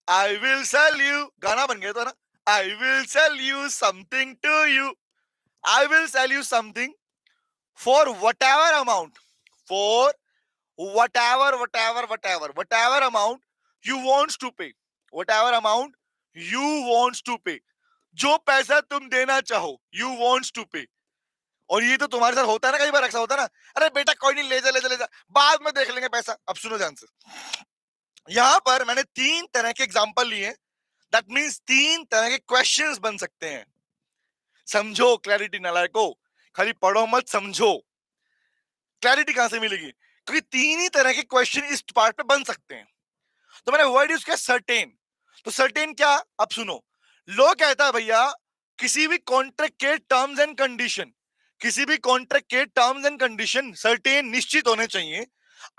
I will sell you, गाना बन गया तो ना, I will sell you something to you, I will sell you something for whatever amount, for whatever amount you wants to pay, whatever amount you wants to pay, जो पैसा तुम देना चाहो, you wants to pay। और ये तो तुम्हारे साथ होता है ना, कई बार ऐसा होता है ना, अरे बेटा कोई नहीं, ले जा ले जा ले जा, बाद में देख लेंगे पैसा। अब सुनो ध्यान से, यहां पर मैंने 3 तरह के एग्जांपल लिए, दैट मींस 3 तरह के क्वेश्चंस बन सकते हैं। समझो क्लैरिटी नालायको, खाली पढ़ो मत, समझो। क्लैरिटी कहां से मिलेगी? क्योंकि 3 ही तरह के क्वेश्चन इस पार्ट पे बन सकते हैं। तो मैंने वर्ड यूज किया सर्टेन। तो सर्टेन क्या? अब सुनो, लो कहता है भैया किसी भी कॉन्ट्रैक्ट के टर्म्स एंड कंडीशन, किसी भी कॉन्ट्रैक्ट के टर्म्स एंड कंडीशन सर्टेन, निश्चित होने चाहिए,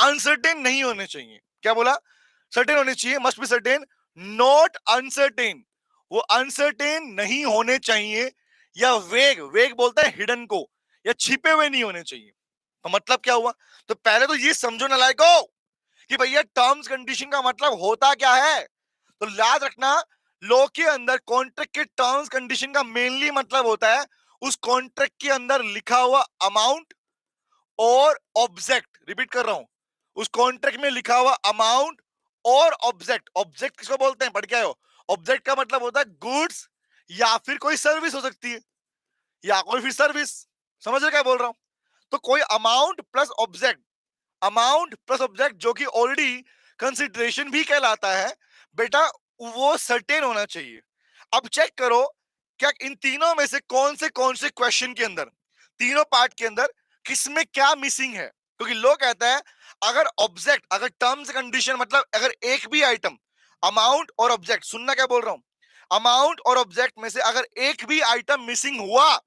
अनसर्टेन नहीं होने चाहिए। क्या बोला? सर्टेन होने चाहिए, must be certain, not uncertain. वो अनसर्टेन नहीं होने चाहिए, या वेग, वेग बोलता है हिडन को, या छिपे हुए नहीं होने चाहिए। तो मतलब क्या हुआ? तो पहले तो ये समझो ना लाइको कि भैया टर्म्स कंडीशन का मतलब होता क्या है। तो याद रखना, लॉ के अंदर कॉन्ट्रैक्ट के टर्म्स कंडीशन का मेनली मतलब होता है उस कॉन्ट्रैक्ट के अंदर लिखा हुआ अमाउंट और ऑब्जेक्ट। रिपीट कर रहा हूं, उस कॉन्ट्रैक्ट में लिखा हुआ अमाउंट और ऑब्जेक्ट। ऑब्जेक्ट किसको बोलते हैं, पढ़ के आए हो? ऑब्जेक्ट का मतलब होता है गुड्स, या फिर कोई सर्विस हो सकती है, या कोई फिर सर्विस। समझ रहे क्या बोल रहा हूं? तो कोई amount plus object, amount plus object जो कि ऑलरेडी कंसिडरेशन भी कहलाता है बेटा, वो सर्टेन होना चाहिए। अब चेक करो क्या इन तीनों में से कौन से क्वेश्चन के अंदर, तीनों पार्ट के अंदर किसमें क्या मिसिंग है। क्योंकि लोग कहता है अगर ऑब्जेक्ट, अगर टर्म्स कंडीशन मतलब अगर एक भी आइटम, अमाउंट और ऑब्जेक्ट, सुनना क्या बोल रहा हूं, अमाउंट और ऑब्जेक्ट में से अगर एक भी आइटम मिसिंग हुआ,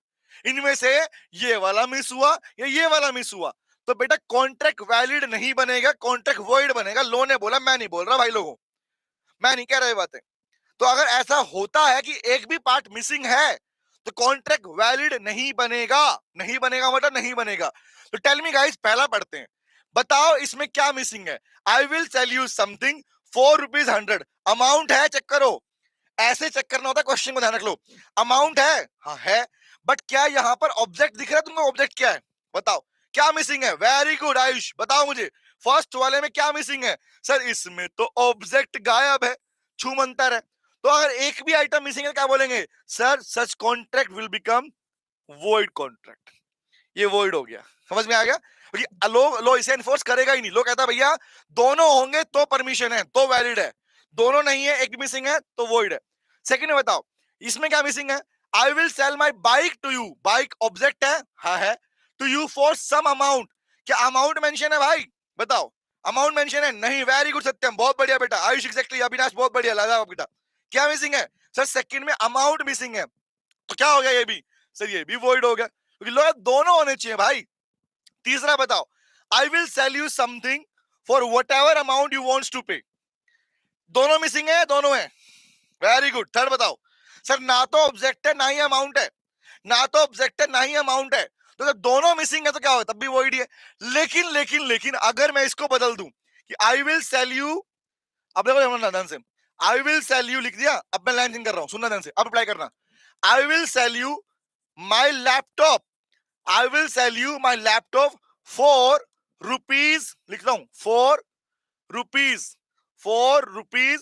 इनमें से ये वाला मिस हुआ या ये वाला मिस हुआ, तो बेटा कॉन्ट्रैक्ट वैलिड नहीं बनेगा, कॉन्ट्रैक्ट वॉइड बनेगा। लो ने बोला, मैं नहीं बोल रहा भाई लोगों, मैं नहीं कह रहा ये बातें। तो अगर ऐसा होता है कि एक भी पार्ट मिसिंग है तो कॉन्ट्रैक्ट वैलिड नहीं बनेगा। नहीं बनेगा मतलब नहीं बनेगा। तो टेल मी गाइस, पहला पढ़ते हैं, बताओ इसमें क्या मिसिंग है। I will sell you something ₹4 100, amount है, चेक करो। ऐसे चेक करना होता है, क्वेश्चन को ध्यान रख लो। अमाउंट है, हाँ है, बट क्या यहां पर ऑब्जेक्ट दिख रहा है तुमको? ऑब्जेक्ट क्या है बताओ, क्या मिसिंग है? वेरी गुड आयुष, बताओ मुझे फर्स्ट वाले में क्या मिसिंग है? सर इसमें तो ऑब्जेक्ट गायब है, छूमंतर है। तो अगर एक भी आइटम मिसिंग है क्या बोलेंगे? Sir such contract will become void contract. ये वॉइड हो गया, समझ में आ गया? क्योंकि लो इसे एनफोर्स करेगा ही नहीं। लो कहता भैया दोनों होंगे तो परमिशन है, तो वैलिड है, दोनों नहीं है, एक मिसिंग है तो वॉइड है। सेकंड में बताओ इसमें क्या मिसिंग है? I will sell my bike to you, bike object है, हाँ है, to you for some amount. क्या अमाउंट मेंशन है भाई? बताओ, अमाउंट मेंशन है? नहीं। वेरी गुड सत्यम, बहुत बढ़िया बेटा। आयुष एग्जैक्टली, अविनाश बहुत बढ़िया, लाजवाब बेटा। क्या मिसिंग है? सर सेकंड में अमाउंट मिसिंग है, तो क्या हो गया ये भी? सर ये भी वॉइड हो गया, क्योंकि लोग दोनों होने चाहिए भाई। तीसरा बताओ, I will sell you something for whatever amount you wants to pay, दोनों मिसिंग है, दोनों है। Very good. थर्ड बताओ, सर ना तो ऑब्जेक्ट है ना ही अमाउंट है, ना तो ऑब्जेक्ट है ना ही अमाउंट है, तो जब दोनों मिसिंग है तो क्या हो, तब भी वॉइड है। लेकिन लेकिन लेकिन अगर मैं इसको बदल दूं कि आई विल सेल यू, अब देखो समझना ध्यान से, आई विल सेल यू लिख दिया, अब मैं लाइन चेंज कर रहा हूं, सुनना ध्यान से, अब अप्लाई करना। I will sell you my laptop, I will sell you my laptop for rupees, लिख रहा हूं, रुपीज ₹4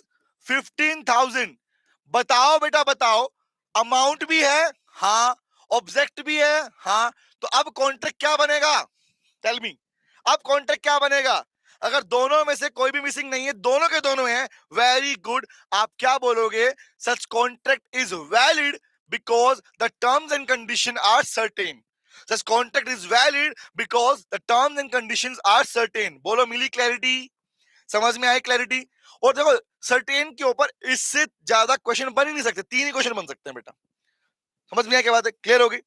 15,000। बताओ बेटा बताओ, अमाउंट भी है, हाँ, ऑब्जेक्ट भी है, हाँ, तो अब कॉन्ट्रैक्ट क्या बनेगा? टेल मी, अब कॉन्ट्रैक्ट क्या बनेगा? अगर दोनों में से कोई भी मिसिंग नहीं है, दोनों के दोनों हैं, वेरी गुड। आप क्या बोलोगे? Such contract is valid because the terms and condition are certain. Such contract is valid because the terms and conditions are certain. बोलो, मिली क्लैरिटी? समझ में आई क्लैरिटी? और देखो सर्टेन के ऊपर इससे ज्यादा क्वेश्चन बन ही नहीं सकते, तीन ही क्वेश्चन बन सकते हैं बेटा। समझ में आई क्या बात है? क्लियर होगी?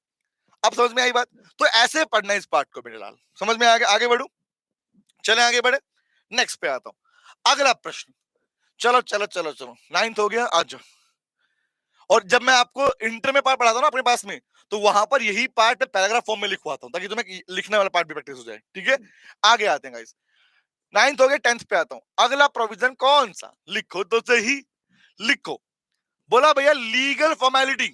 अब समझ में आई बात? तो ऐसे पढ़ना है इस पार्ट को मेरे लाल। समझ में आ गया? आगे बढ़ू, चले आगे बढ़े, नेक्स्ट पे आता हूं। अगला प्रश्न, चलो चलो चलो चलो, नाइन्थ हो गया आज। और जब मैं आपको इंटर में पार्ट पढ़ाता हूँ ना अपने पास में, तो वहां पर यही पार्ट पैराग्राफ फॉर्म में लिखवाता हूँ ताकि तुम्हें लिखने वाला पार्ट भी प्रैक्टिस हो जाए। ठीक है, आगे आते हैं गाइस। नाइन्थ हो गया, टेंथ पे आता हूं। अगला प्रोविजन कौन सा, लिखो तो सही, लिखो। बोला भैया legal formality,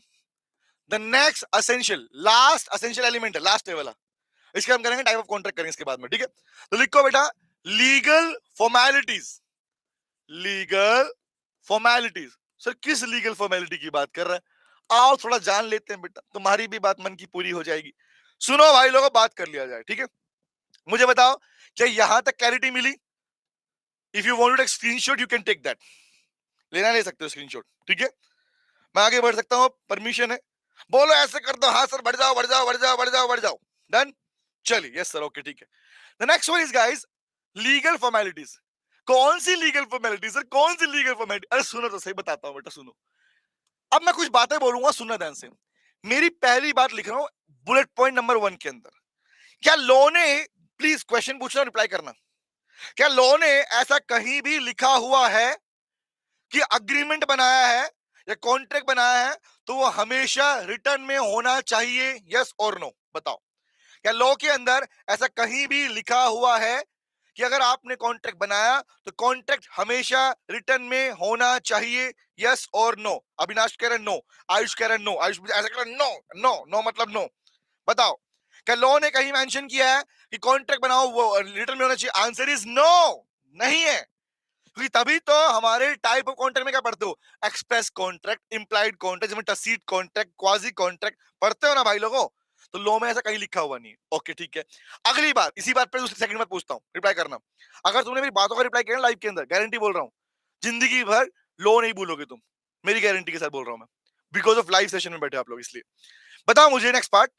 the next essential, last essential element है, लास्ट है वाला। इसके हम करेंगे टाइप ऑफ कॉन्ट्रैक्ट करेंगे इसके बाद में। ठीक है, तो लिखो बेटा legal formalities, legal formalities. Sir किस लीगल फॉर्मेलिटी की बात कर रहा है? आओ थोड़ा जान लेते हैं बेटा, तुम्हारी भी बात मन की पूरी हो जाएगी। सुनो भाई लोगों, बात कर लिया जाए। ठीक है, मुझे बताओ क्या यहां तक क्लैरिटी मिली? If you want to take screenshot you can take that, लेना ले सकते हो स्क्रीनशॉट। ठीक है, मैं आगे बढ़ सकता हूं, परमिशन है। बोलो ऐसे कर दो, हाँ सर बढ़ जाओ बढ़ जाओ बढ़ जाओ बढ़ जाओ बढ़ जाओ। डन, चलिए, यस सर, ओके ठीक है। The next one is guys legal formalities. कौन सी लीगल फॉर्मेलिटी सर, कौन सी लीगल फॉर्मेलिटी? अरे सुनो तो सही, बताता हूं बेटा, सुनो। अब मैं कुछ बातें बोलूंगा, सुनना ध्यान से। मेरी पहली बात लिख रहा हूं बुलेट पॉइंट नंबर 1 के अंदर। क्या लॉ ने, प्लीज क्वेश्चन पूछना, रिप्लाई करना, क्या लॉ ने ऐसा कहीं भी लिखा हुआ है कि अग्रीमेंट बनाया है या कॉन्ट्रैक्ट बनाया है तो वो हमेशा रिटर्न में होना चाहिए, यस और नो? बताओ, क्या लॉ के अंदर ऐसा कहीं भी लिखा हुआ है कि अगर आपने कॉन्ट्रैक्ट बनाया तो कॉन्ट्रैक्ट हमेशा रिटर्न में होना चाहिए, यस और नो? अविनाश कह रहे नो, आयुष कह रहे नो, आयुष ऐसा कह रहे नो, नो नो मतलब नो। बताओ, क्या लॉ ने कहीं मेंशन किया है कि कॉन्ट्रैक्ट बनाओ वो रिटर्न में होना चाहिए? आंसर इज नो, नहीं है। क्योंकि तभी तो हमारे टाइप ऑफ कॉन्ट्रैक्ट में क्या पढ़ते हो? एक्सप्रेस कॉन्ट्रैक्ट, इंप्लाइड कॉन्ट्रैक्ट, जिसमें टसीट कॉन्ट्रैक्ट, क्वाजी कॉन्ट्रैक्ट पढ़ते हो ना भाई लोगों। तो लॉ में ऐसा कहीं लिखा हुआ नहीं है। ओके ठीक है। अगली बात, इसी बात पे दूसरी सेकंड बात पूछता हूँ, रिप्लाई करना। अगर तुमने मेरी बातों का रिप्लाई किया लाइव के अंदर, गारंटी बोल रहा हूँ, जिंदगी भर लॉ नहीं भूलोगे तुम, मेरी गारंटी के साथ बोल रहा हूँ मैं, बिकॉज ऑफ लाइव सेशन में बैठे आप लोग, इसलिए। बताओ मुझे नेक्स्ट पार्ट,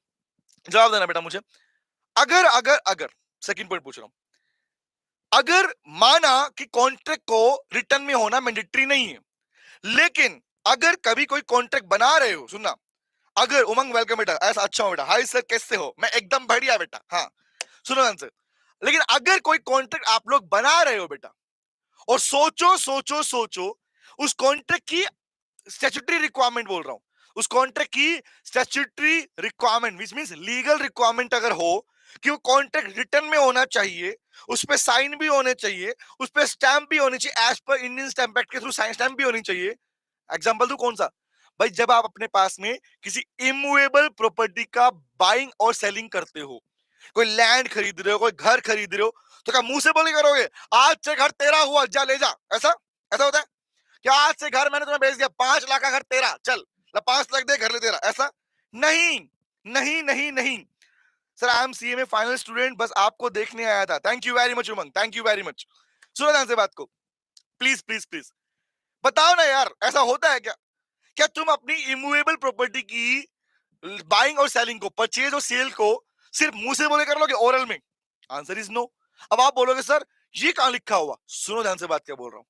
जवाब देना बेटा मुझे। अगर अगर अगर सेकंड पॉइंट पूछ रहा हूं, अगर माना कि कॉन्ट्रैक्ट को रिटर्न में होना मैंडेटरी नहीं है, लेकिन अगर कभी कोई कॉन्ट्रैक्ट बना रहे हो, सुनना, अगर उमंग वेलकम बेटा, ऐसा अच्छा हो बेटा, हाय सर कैसे हो, मैं एकदम बढ़िया बेटा, हाँ सुनो आंसर। लेकिन अगर कोई कॉन्ट्रैक्ट आप लोग बना रहे हो बेटा, और सोचो सोचो सोचो, उस कॉन्ट्रैक्ट की स्टैट्यूटरी रिक्वायरमेंट बोल रहा हूं, उस कॉन्ट्रैक्ट की statutory requirement which means legal requirement अगर हो कि वो कॉन्ट्रैक्ट रिटर्न में होना चाहिए, उस पे साइन भी होने चाहिए, उस पे स्टैंप भी होनी चाहिए, as per Indian stamp act के थ्रू साइन स्टैंप भी होनी चाहिए। एग्जांपल दूं कौन सा? भाई जब आप अपने पास में किसी इमूवेबल प्रॉपर्टी का बाइंग और सेलिंग करते हो, कोई लैंड खरीद रहे हो, कोई घर खरीद रहे हो, तो क्या मुंह से बोली करोगे आज से घर तेरा हुआ, जा ले जा, ऐसा ऐसा होता है क्या? आज से घर मैंने तुम्हें बेच दिया, 5 लाख का घर तेरा, चल 5 लाख दे, घर ले तेरा, ऐसा नहीं, नहीं नहीं नहीं। सर आई एम सीए में फाइनल स्टूडेंट, बस आपको देखने आया था। Thank you very much Umang, thank you very much. सुनो ध्यान से बात को, प्लीज प्लीज प्लीज बताओ ना यार, ऐसा होता है क्या? क्या तुम अपनी इमूवेबल प्रॉपर्टी की बाइंग और सेलिंग को, परचेज और सेल को सिर्फ मुंह से बोले कर लोगे, ओरल में? Answer is no. अब आप बोलोगे सर ये कहां लिखा हुआ? सुनो ध्यान से बात क्या बोल रहा हूं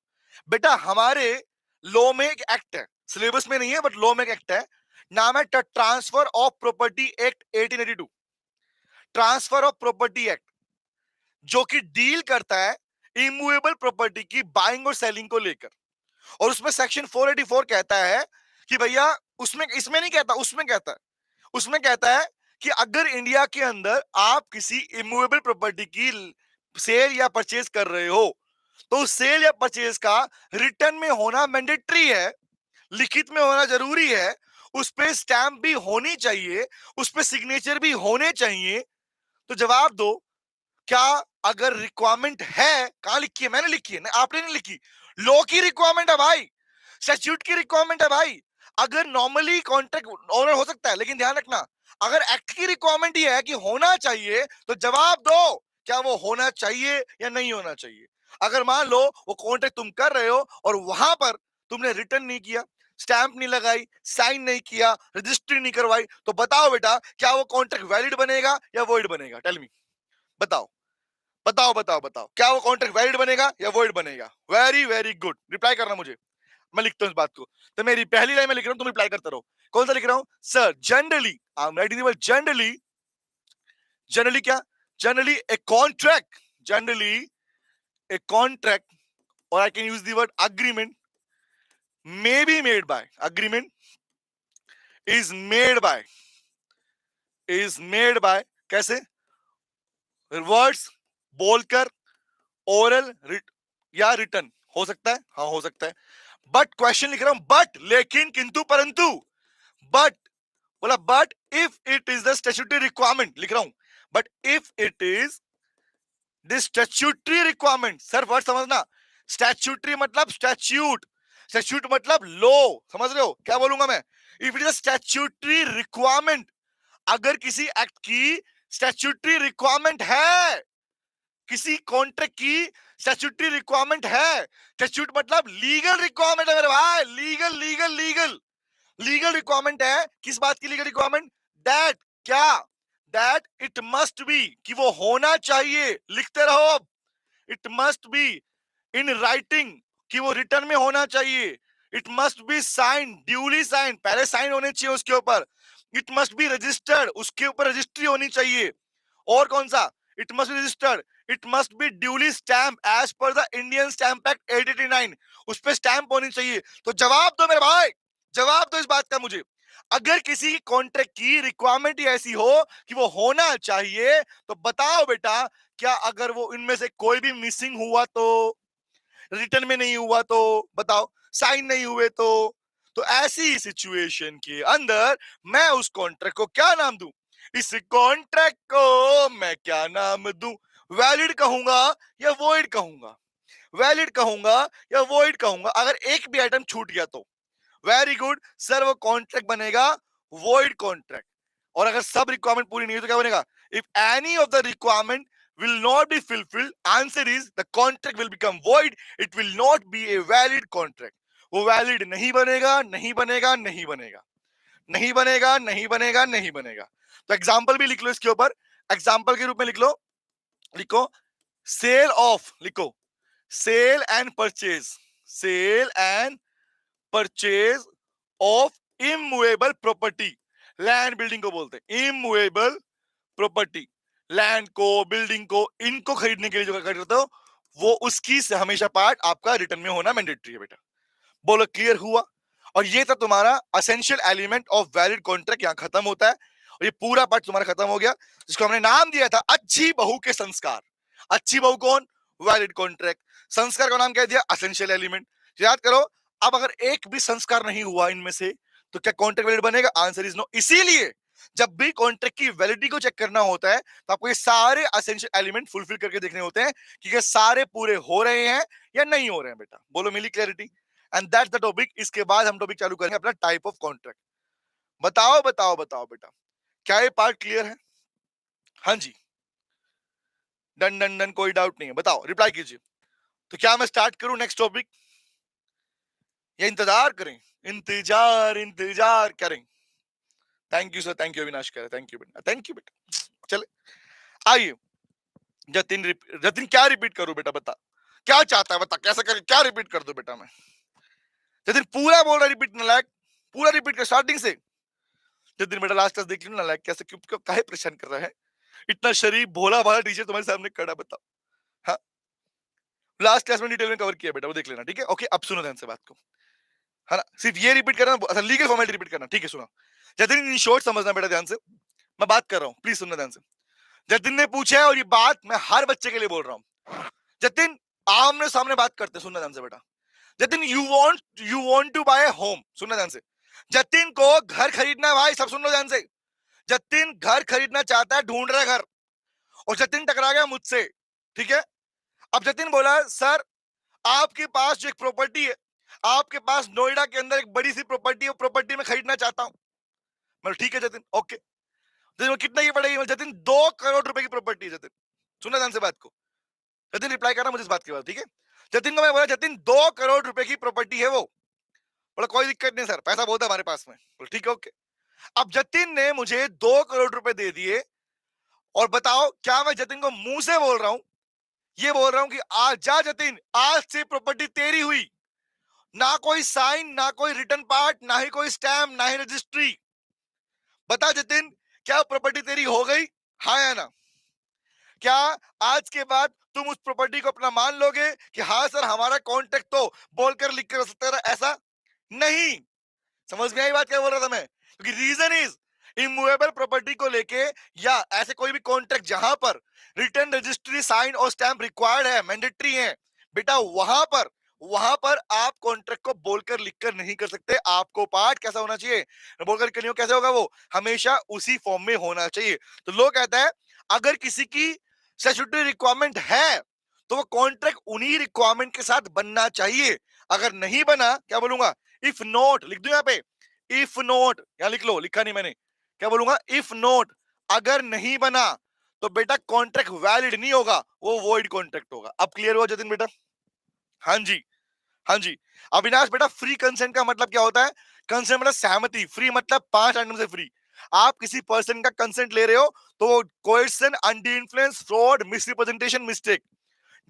बेटा, हमारे लॉ में एक एक्ट है, सिलेबस में नहीं है बट लॉ में एक एक्ट है, नाम है transfer of property act 1882, transfer of property act, जो कि डील करता है इमूवेबल प्रॉपर्टी की बाइंग और सेलिंग को लेकर। और उसमें सेक्शन 484 कहता है कि भैया, उसमें इसमें नहीं कहता, उसमें कहता है, उसमें कहता है कि अगर इंडिया के अंदर आप किसी इमूवेबल प्रॉपर्टी की सेल या परचेज कर रहे हो, तो उस सेल या परचेज का रिटर्न में होना मैंडेटरी है, लिखित में होना जरूरी है, उस पे स्टैंप भी होनी चाहिए, उस पे सिग्नेचर भी होने चाहिए। तो जवाब दो, क्या अगर रिक्वायरमेंट है, कहां लिखी है? मैंने लिखी है ना, आपने नहीं लिखी। लॉ की रिक्वायरमेंट है भाई, स्टैट्यूट की रिक्वायरमेंट है भाई। अगर नॉर्मली कॉन्ट्रैक्ट ओनर हो सकता है, लेकिन ध्यान रखना, अगर एक्ट की रिक्वायरमेंट ही है कि होना चाहिए, तो जवाब दो, क्या वो होना चाहिए या नहीं होना चाहिए? अगर मान लो वो कॉन्ट्रैक्ट तुम कर रहे हो और वहां पर तुमने रिटर्न नहीं किया, स्टैंप नहीं लगाई, साइन नहीं किया, रजिस्ट्री नहीं करवाई, तो बताओ बेटा, क्या वो कॉन्ट्रैक्ट वैलिड बनेगा या वॉइड बनेगा? टेल मी, बताओ बताओ बताओ बताओ, क्या वो कॉन्ट्रैक्ट वैलिड बनेगा या वॉइड बनेगा? वेरी वेरी गुड, रिप्लाई करना मुझे, मैं लिखता हूं इस बात को। तो मेरी पहली लाइन में लिख रहा हूं, तुम रिप्लाई करते रहो। कौन सा लिख रहा हूं? Sir generally, I am writing the word generally, generally क्या? Generally a contract, generally a contract, और I can use the word agreement, may be made by, agreement is made by, is made by, कैसे? वर्ड्स बोलकर, ओरल या रिटर्न, हो सकता है, हाँ हो सकता है। बट क्वेश्चन लिख रहा हूं, बट, लेकिन, किंतु, परंतु, बट, बोला but if it is the statutory requirement, लिख रहा हूं, but if it is the statutory requirement. Sir word समझना, स्टैट्यूटरी मतलब स्टैट्यूट, स्टैट्यूट मतलब लॉ, समझ रहे हो क्या बोलूंगा मैं? If it is statutory requirement, अगर किसी एक्ट की स्टैट्यूटरी रिक्वायरमेंट है, किसी कॉन्ट्रैक्ट की स्टैट्यूटरी रिक्वायरमेंट है, स्टैट्यूट मतलब लीगल रिक्वायरमेंट है मेरे भाई, legal legal legal legal requirement है। किस बात की लीगल रिक्वायरमेंट? दैट, क्या? दैट इट मस्ट बी, कि वो होना चाहिए, लिखते रहो अब, it must be in writing, कि वो रिटर्न में होना चाहिए। It must be sign, duly sign, पहले साइन होने चाहिए उसके ऊपर। इट मस्ट बी रजिस्टर्ड, उसके ऊपर रजिस्ट्री होनी चाहिए। और कौन सा? It must be registered, it must be duly stamp as per the Indian stamp act 1889, उस पर स्टैंप होनी चाहिए। तो जवाब दो मेरे भाई, जवाब दो इस बात का मुझे। अगर किसी कॉन्ट्रैक्ट की रिक्वायरमेंट ही ऐसी हो कि वो होना चाहिए, तो बताओ बेटा, क्या अगर वो इनमें से कोई भी मिसिंग हुआ तो, रिटर्न में नहीं हुआ तो, बताओ, साइन नहीं हुए तो ऐसी सिचुएशन के अंदर मैं उस कॉन्ट्रैक्ट को क्या नाम दूं? इस कॉन्ट्रैक्ट को मैं क्या नाम दूं? वैलिड कहूंगा या वॉइड कहूंगा? वैलिड कहूंगा या वॉइड कहूंगा? अगर एक भी आइटम छूट गया तो वेरी गुड सर, वो कॉन्ट्रैक्ट बनेगा वॉइड कॉन्ट्रैक्ट। और अगर सब रिक्वायरमेंट पूरी नहीं हुई तो क्या बनेगा? If any of the requirement will not be fulfilled, answer is the contract will become void, it will not be a valid contract। वो वैलिड नहीं बनेगा, नहीं बनेगा, नहीं बनेगा, नहीं बनेगा, नहीं बनेगा, नहीं बनेगा। तो एग्जांपल भी लिख लो इसके ऊपर, एग्जांपल के रूप में लिख लो, लिखो सेल ऑफ, लिखो sale and purchase, sale and purchase of immovable property. Land building को बोलते हैं इमूवेबल प्रॉपर्टी। लैंड को, बिल्डिंग को, इनको खरीदने के लिए जो करते हो, वो उसकी से हमेशा पार्ट आपका रिटर्न में होना मैंडेटरी है बेटा। बोलो क्लियर हुआ? और ये था तुम्हारा essential element of valid contract, यहां खत्म होता है। और ये पूरा पार्ट तुम्हारा खत्म हो गया, जिसको हमने नाम दिया था अच्छी बहू के संस्कार। अच्छी बहू कौन? Valid contract. संस्कार का नाम क्या दिया? Essential element. याद करो, अब अगर एक भी संस्कार नहीं हुआ इनमें से, तो क्या कॉन्ट्रैक्ट वैलिड बनेगा? Answer is no. इसीलिए जब भी कॉन्ट्रैक्ट की वैलिडिटी को चेक करना होता है, तो आपको ये सारे असेंशियल एलिमेंट फुलफिल करके देखने होते हैं कि ये सारे पूरे हो रहे हैं या नहीं हो रहे हैं बेटा। बोलो मिली clarity? And that's the topic. इसके बाद हम टॉपिक चालू करेंगे अपना टाइप ऑफ कॉन्ट्रैक्ट। बताओ बताओ बताओ बेटा, क्या ये पार्ट क्लियर है? हाँ जी, डन डन डन, कोई डाउट नहीं है, बताओ, रिप्लाई कीजिए। तो क्या मैं स्टार्ट करूं नेक्स्ट टॉपिक या इंतजार करें? इंतजार इंतजार करें। Thank you sir, thank you Avinash, कह थैंक यू बेटा, थैंक यू बेटा। चले आइए, जतिन जतिन क्या रिपीट करूं बेटा, बता क्या चाहता है, बता कैसा कर, क्या रिपीट कर दो बेटा मैं? जतिन पूरा बोल रहा है रिपीट, नालायक, पूरा रिपीट कर स्टार्टिंग से। जतिन बेटा लास्ट क्लास देख ली नालायक, कैसे क्यों क्यों काहे परेशान कर रहा है? इतना शरीफ भोला भाला टीचर तुम्हारे सामने खड़ा, बताओ। हाँ, लास्ट क्लास में डिटेल में कवर किया बेटा, वो देख लेना, ठीक है? ओके, अब सुनो ध्यान से बात को, है ना? सिर्फ ये रिपीट करना, अच्छा लीगल फॉर्मेलिटी रिपीट करना, ठीक है? सुनो जतिन, इन शॉर्ट समझना बेटा ध्यान से, मैं बात कर रहा हूँ, प्लीज सुनना ध्यान से। जतिन ने पूछा है, और ये बात मैं हर बच्चे के लिए बोल रहा हूँ। जतिन, आमने सामने बात करते, सुनना ध्यान से बेटा। Jatin, you want to buy home, सुनना ध्यान से। जतिन को घर खरीदना है भाई, सब सुन लो ध्यान से। जतिन घर खरीदना चाहता है, ढूंढ रहा है घर, और जतिन टकरा गया मुझसे, ठीक है? अब जतिन बोला, सर आपके पास जो एक प्रॉपर्टी है, आपके पास नोएडा के अंदर एक बड़ी सी प्रॉपर्टी है, प्रॉपर्टी में खरीदना चाहता हूं। मतलब ठीक है जतिन, ओके। जतिन कितना की पड़ेगी? जतिन 2 करोड़ रुपए की प्रॉपर्टी है। जतिन सुनना ध्यान से बात को, जतिन रिप्लाई करना मुझे इस बात के बाद, ठीक है? जतिन को मैं बोला, जतिन 2 करोड़ रुपए की प्रॉपर्टी है वो। बोला कोई दिक्कत नहीं सर, पैसा बहुत है हमारे पास में। बोला ठीक है, ओके। अब जतिन ने मुझे 2 करोड़ रुपए दे दिए, और बताओ क्या मैं जतिन को मुंह से बोल रहा हूं, ये बोल रहा हूं कि आज जा जतिन, आज से प्रॉपर्टी तेरी हुई। ना कोई साइन, ना कोई रिटर्न पार्ट, ना ही कोई स्टैम्प, ना ही रजिस्ट्री। बता जतिन, क्या प्रॉपर्टी तेरी हो गई? हाँ या ना? क्या आज के बाद तुम उस प्रॉपर्टी को अपना मान लोगे कि हाँ सर हमारा कॉन्ट्रैक्ट तो बोलकर लिख कर हो सकता है? ऐसा नहीं। समझ में आई बात क्या बोल रहा था मैं? क्योंकि रीजन इज, इमूवेबल प्रॉपर्टी को लेके या ऐसे कोई भी कॉन्ट्रैक्ट जहां पर रिटर्न, रजिस्ट्री, साइन और स्टैम्प रिक्वायर्ड है, मैंडेटरी है बेटा, वहां पर आप कॉन्ट्रैक्ट को बोलकर लिखकर नहीं कर सकते। आपको पार्ट कैसा होना चाहिए? बोलकर लिखकर नहीं हो, कैसे होगा वो? हमेशा उसी फॉर्म में होना चाहिए। तो लोग कहता है, अगर किसी की स्टैट्यूटरी रिक्वायरमेंट है, तो वो कॉन्ट्रैक्ट उन्हीं रिक्वायरमेंट के साथ बनना चाहिए। अगर नहीं बना, क्या बोलूंगा? इफ नॉट, लिख दू यहाँ पे, इफ नॉट, यहां लिख लो, लिखा नहीं मैंने, क्या बोलूंगा? इफ नॉट, अगर नहीं बना तो बेटा कॉन्ट्रैक्ट वैलिड नहीं होगा, वो वॉइड कॉन्ट्रैक्ट होगा। अब क्लियर हुआ जतिन बेटा? हाँ जी, हाँ जी। अविनाश बेटा, फ्री कंसेंट का मतलब क्या होता है? कंसेंट मतलब सहमति, फ्री मतलब 5 आइटम से फ्री। आप किसी पर्सन का कंसेंट ले रहे हो, तो coercion, under influence, fraud, misrepresentation, mistake,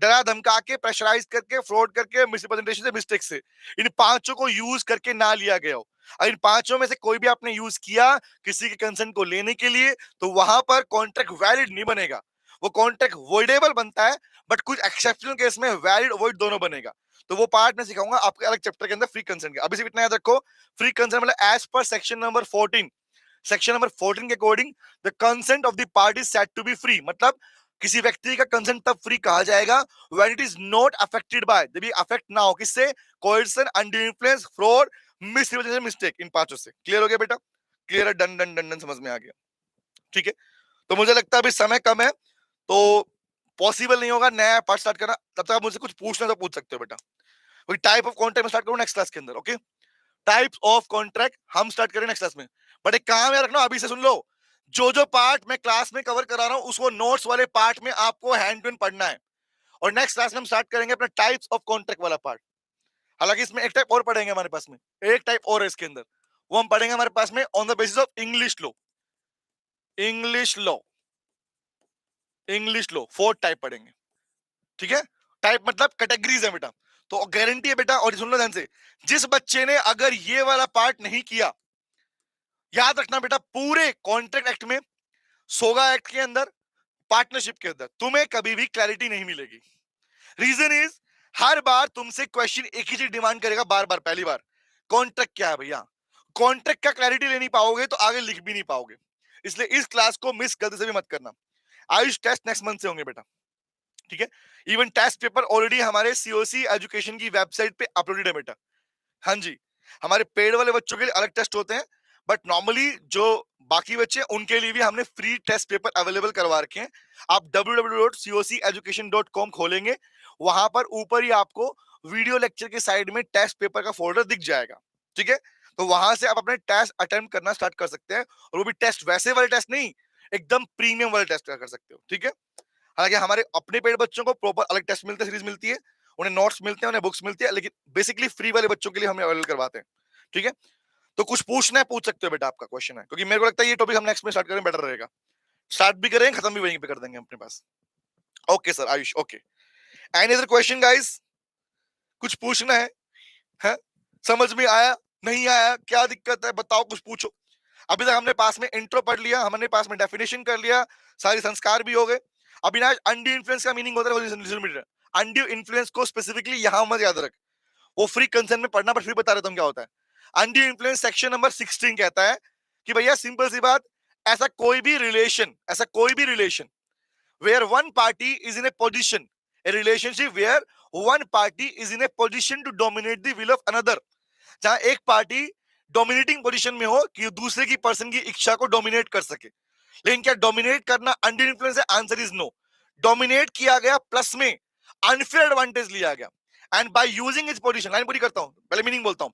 डरा धमका के, प्रेशराइज करके, फ्रॉड करके, मिसरिप्रेजेंटेशन से, मिस्टेक से, इन पांचों को यूज करके ना लिया गया हो। इन पांचों में से कोई भी आपने यूज किया किसी के कंसेंट को लेने के लिए, तो वहां पर कॉन्ट्रैक्ट वैलिड नहीं बनेगा। वो कॉन्ट्रैक्ट वॉइडेबल बनता है, बट कुछ एक्सेप्शनल केस में वैलिड वॉइड दोनों बनेगा। तो वो पार्ट मैं सिखाऊंगा आपके अलग चैप्टर के अंदर फ्री कंसेंट का। अभी सिर्फ इतना याद रखो, फ्री कंसेंट मतलब as per section number 14, section number 14 के according the consent of the party is said to be free. मतलब किसी व्यक्ति का कंसेंट तब फ्री कहा जाएगा when it is not affected by, जब ये अफेक्ट ना हो किससे, कोएर्सन, अंडर इन्फ्लुएंस, फ्रॉड, मिसयूजेशन, मिस्टेक, इन पांचों से। क्लियर हो गया बेटा? क्लियर है? डन डन डन डन, समझ में आ गया? ठीक है, तो मुझे लगता है अभी समय कम है, तो पॉसिबल नहीं होगा नया पार्ट स्टार्ट करना। तब तक आप मुझसे कुछ पूछना तो पूछ सकते हो बेटा। कोई टाइप ऑफ कॉन्ट्रैक्ट में स्टार्ट करूँ नेक्स्ट क्लास के अंदर, ओके? टाइप्स ऑफ कॉन्ट्रैक्ट हम स्टार्ट करें नेक्स्ट क्लास में। बट एक काम याद रखना, अभी से सुन लो, जो जो पार्ट मैं क्लास में कवर करा रहा हूं उसको नोट्स वाले पार्ट में आपको हैंड टू हैंड पढ़ना है। और नेक्स्ट क्लास में हम स्टार्ट करेंगे अपना टाइप्स ऑफ कॉन्ट्रैक्ट वाला पार्ट। हालांकि इसमें एक टाइप और पढ़ेंगे हमारे पास में, एक टाइप और है इसके अंदर, वो हम पढ़ेंगे हमारे पास में on the basis of English law. English law, English law 4 type पढ़ेंगे। ठीक है, टाइप मतलब कैटेगरीज है बेटा। तो गारंटी है बेटा, और सुन लो ध्यान से, जिस बच्चे ने अगर ये वाला पार्ट नहीं किया, याद रखना बेटा, पूरे कॉन्ट्रैक्ट एक्ट में, सोगा एक्ट के अंदर, पार्टनरशिप के अंदर तुम्हें कभी भी क्लैरिटी नहीं मिलेगी। रीजन इज, हर बार तुमसे क्वेश्चन एक ही चीज डिमांड करेगा बार बार। पहली बार कॉन्ट्रैक्ट क्या है भैया, कॉन्ट्रैक्ट का क्लैरिटी ले नहीं पाओगे तो आगे लिख भी नहीं पाओगे। इसलिए इस क्लास को मिस गलती से भी मत करना। आयुष टेस्ट नेक्स्ट मंथ से होंगे बेटा, ठीक है? इवन टेस्ट पेपर ऑलरेडी हमारे सीओसी एजुकेशन की वेबसाइट पे अपलोडेड है बेटा। हाँ जी, हमारे पेड वाले बच्चों के लिए अलग टेस्ट होते हैं, बट नॉर्मली जो बाकी बच्चे हैं उनके लिए भी हमने फ्री टेस्ट पेपर अवेलेबल करवा रखे हैं। आप www.coceducation.com खोलेंगे, वहां पर ऊपर ही आपको वीडियो लेक्चर के साइड में टेस्ट पेपर का फोल्डर दिख जाएगा। ठीक है, तो वहां से आप अपने टेस्ट अटेम्प्ट करना स्टार्ट कर सकते हैं, और वो भी टेस्ट वैसे वाले टेस्ट नहीं, एकदम प्रीमियम वाले टेस्ट कर सकते हो। ठीक है, हालांकि हमारे अपने पेड बच्चों को प्रॉपर अलग टेस्ट मिलते हैं, सीरीज मिलती है, उन्हें नोट्स मिलते हैं, उन्हें बुक्स मिलती है, लेकिन बेसिकली फ्री वाले बच्चों के लिए हम अवेलेबल करवाते हैं। ठीक है, तो कुछ पूछना है पूछ सकते हो बेटा, आपका क्वेश्चन है, क्योंकि मेरे को लगता है ये टॉपिक हम नेक्स्ट में स्टार्ट करें बेटर रहेगा। स्टार्ट भी करें, खत्म भी वहीं पे कर देंगे अपने पास। Okay sir Ayush, okay. Any other question guys? कुछ पूछना है? समझ में आया नहीं आया, क्या दिक्कत है बताओ, कुछ पूछो। अभी तक हमने पास में इंट्रो पढ़ लिया, हमने पास में डेफिनेशन कर लिया, सारे संस्कार भी हो गए। अभी ना अनड्यू इन्फ्लुएंस का मीनिंग होता है, अनड्यू इन्फ्लुएंस को स्पेसिफिकली यहां मत याद रख, वो फ्री कंसेंट में पढ़ना, पर फिर बता रहा हूं क्या होता है। अनड्यू इन्फ्लुएंस सेक्शन नंबर 16 कहता है कि भैया सिंपल सी बात, ऐसा कोई भी relation where one party is in a position, a relationship where one party is in a position to dominate the will of another, जहां एक पार्टी डोमिनेटिंग पोजीशन में हो कि दूसरे की पर्सन की इच्छा को डोमिनेट कर सके। लेकिन क्या डोमिनेट करना अंडर इन्फ्लुएंस है? Answer is no. डोमिनेट किया गया प्लस में अनफेयर एडवांटेज लिया गया, and by using his position, line पूरी करता हूं, पहले मीनिंग बोलता हूं।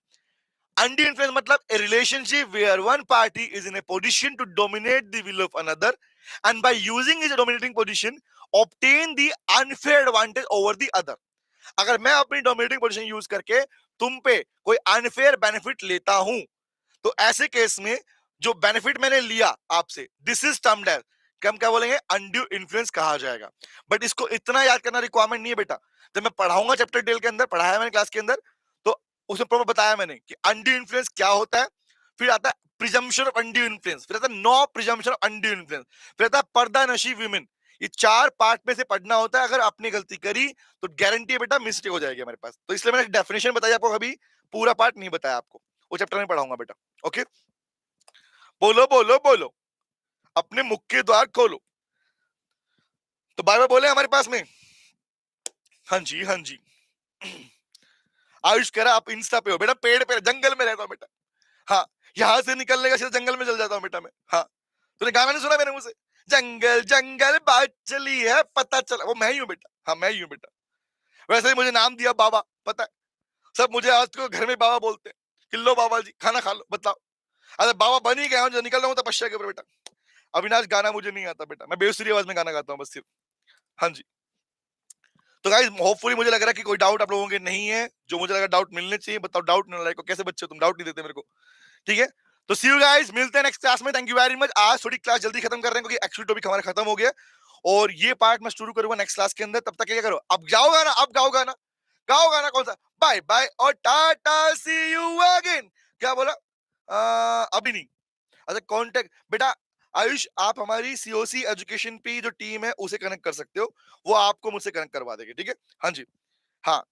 Undue influence मतलब a relationship where one party is in a position to dominate the will of another, and by using his dominating position obtain the unfair advantage over the other. अगर मैं अपनी डोमिनेटिंग पोजीशन यूज करके तुम पे कोई अनफेयर बेनिफिट लेता हूं, तो ऐसे केस में जो बेनिफिट मैंने लिया आपसे, दिस इज टर्म्ड एज, हम क्या बोलेंगे, अनड्यू इन्फ्लुएंस कहा जाएगा। बट इसको इतना याद करना रिक्वायरमेंट नहीं है बेटा। जब मैं पढ़ाऊंगा चैप्टर डिटेल के अंदर, पढ़ाया मैंने क्लास के अंदर, तो उसमें प्रॉपर बताया मैंने कि अनड्यू इन्फ्लुएंस क्या होता है, फिर आता है प्रिजम्पशन ऑफ अनड्यू इन्फ्लुएंस, फिर आता है no presumption of undue influence, फिर आता है पर्दा नशी वुमेन। ये 4 पार्ट में से पढ़ना होता है। अगर आपने गलती करी तो गारंटी है बेटा मिस्टेक हो जाएगी हमारे पास। तो इसलिए मैंने डेफिनेशन बताई आपको, कभी पूरा पार्ट नहीं बताया आपको, वो चैप्टर में पढ़ाऊंगा बेटा। ओके, बोलो बोलो बोलो, अपने मुख के द्वार खोलो। तो बार बार बोले हमारे पास में, हाँ जी हाँ जी। आयुष कह रहा आप इंस्टा पे हो बेटा, पेड़ पे जंगल में रहता हूं बेटा। हाँ, यहां से निकलने का सीधा जंगल में चल जाता हूं बेटा मैं। हाँ, तूने गाना नहीं सुना मेरे मुंह से, जंगल जंगल बात चली है पता चला, वो मैं ही हूँ बेटा। हाँ मैं ही हूँ बेटा। वैसे ही मुझे नाम दिया बाबा, पता है, सब मुझे आज को घर में बाबा बोलते हैं कि लो बाबा जी खाना खा लो, बताओ। अरे बाबा बन ही गया हूं, जो निकल रहा हूँ तपस्या के ऊपर बेटा। अविनाश गाना मुझे नहीं आता बेटा, मैं बेसुरी आवाज में गाना गाता हूँ बस सिर्फ। हाँ जी, तो गाइस होपफुली मुझे लग रहा है कि कोई डाउट आप लोगों के नहीं है, जो मुझे लगा डाउट मिलने चाहिए। बताओ डाउट नहीं लाइक, कैसे बच्चे तुम डाउट नहीं देते मेरे को। ठीक है, तो सी यू गाइस, मिलते हैं नेक्स्ट क्लास में। Thank you very much. आज थोड़ी क्लास जल्दी खत्म कर रहे हैं क्योंकि एक्चुअल टॉपिक हमारा खत्म हो गया, और ये पार्ट मैं शुरू करूंगा नेक्स्ट क्लास के अंदर। तब तक क्या करो, अब जाओ गाना, अब गाओ गाना, गाओ गाना कौन सा, बाय बाय और टाटा सी यू अगेन। क्या बोला? अभी नहीं। अच्छा कॉन्टेक्ट बेटा, आयुष, आप हमारी सीओसी एजुकेशन की जो टीम है उसे कनेक्ट कर सकते हो, वो आपको मुझसे कनेक्ट करवा देगी, ठीक है? हाँ जी, हाँ।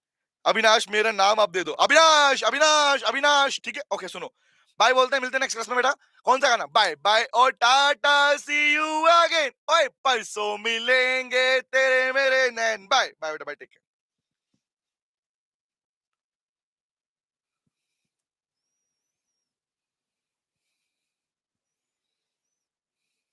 अविनाश मेरा नाम आप दे दो, अविनाश अविनाश अविनाश, ठीक है? ओके सुनो, बाय बोलते हैं, मिलते हैं नेक्स्ट क्लास में बेटा। कौन सा गाना? बाय बाय और टाटा, सी यू अगेन, ओए परसों मिलेंगे तेरे मेरे नैन, बाय बाय बेटा, बाय, टेक केयर।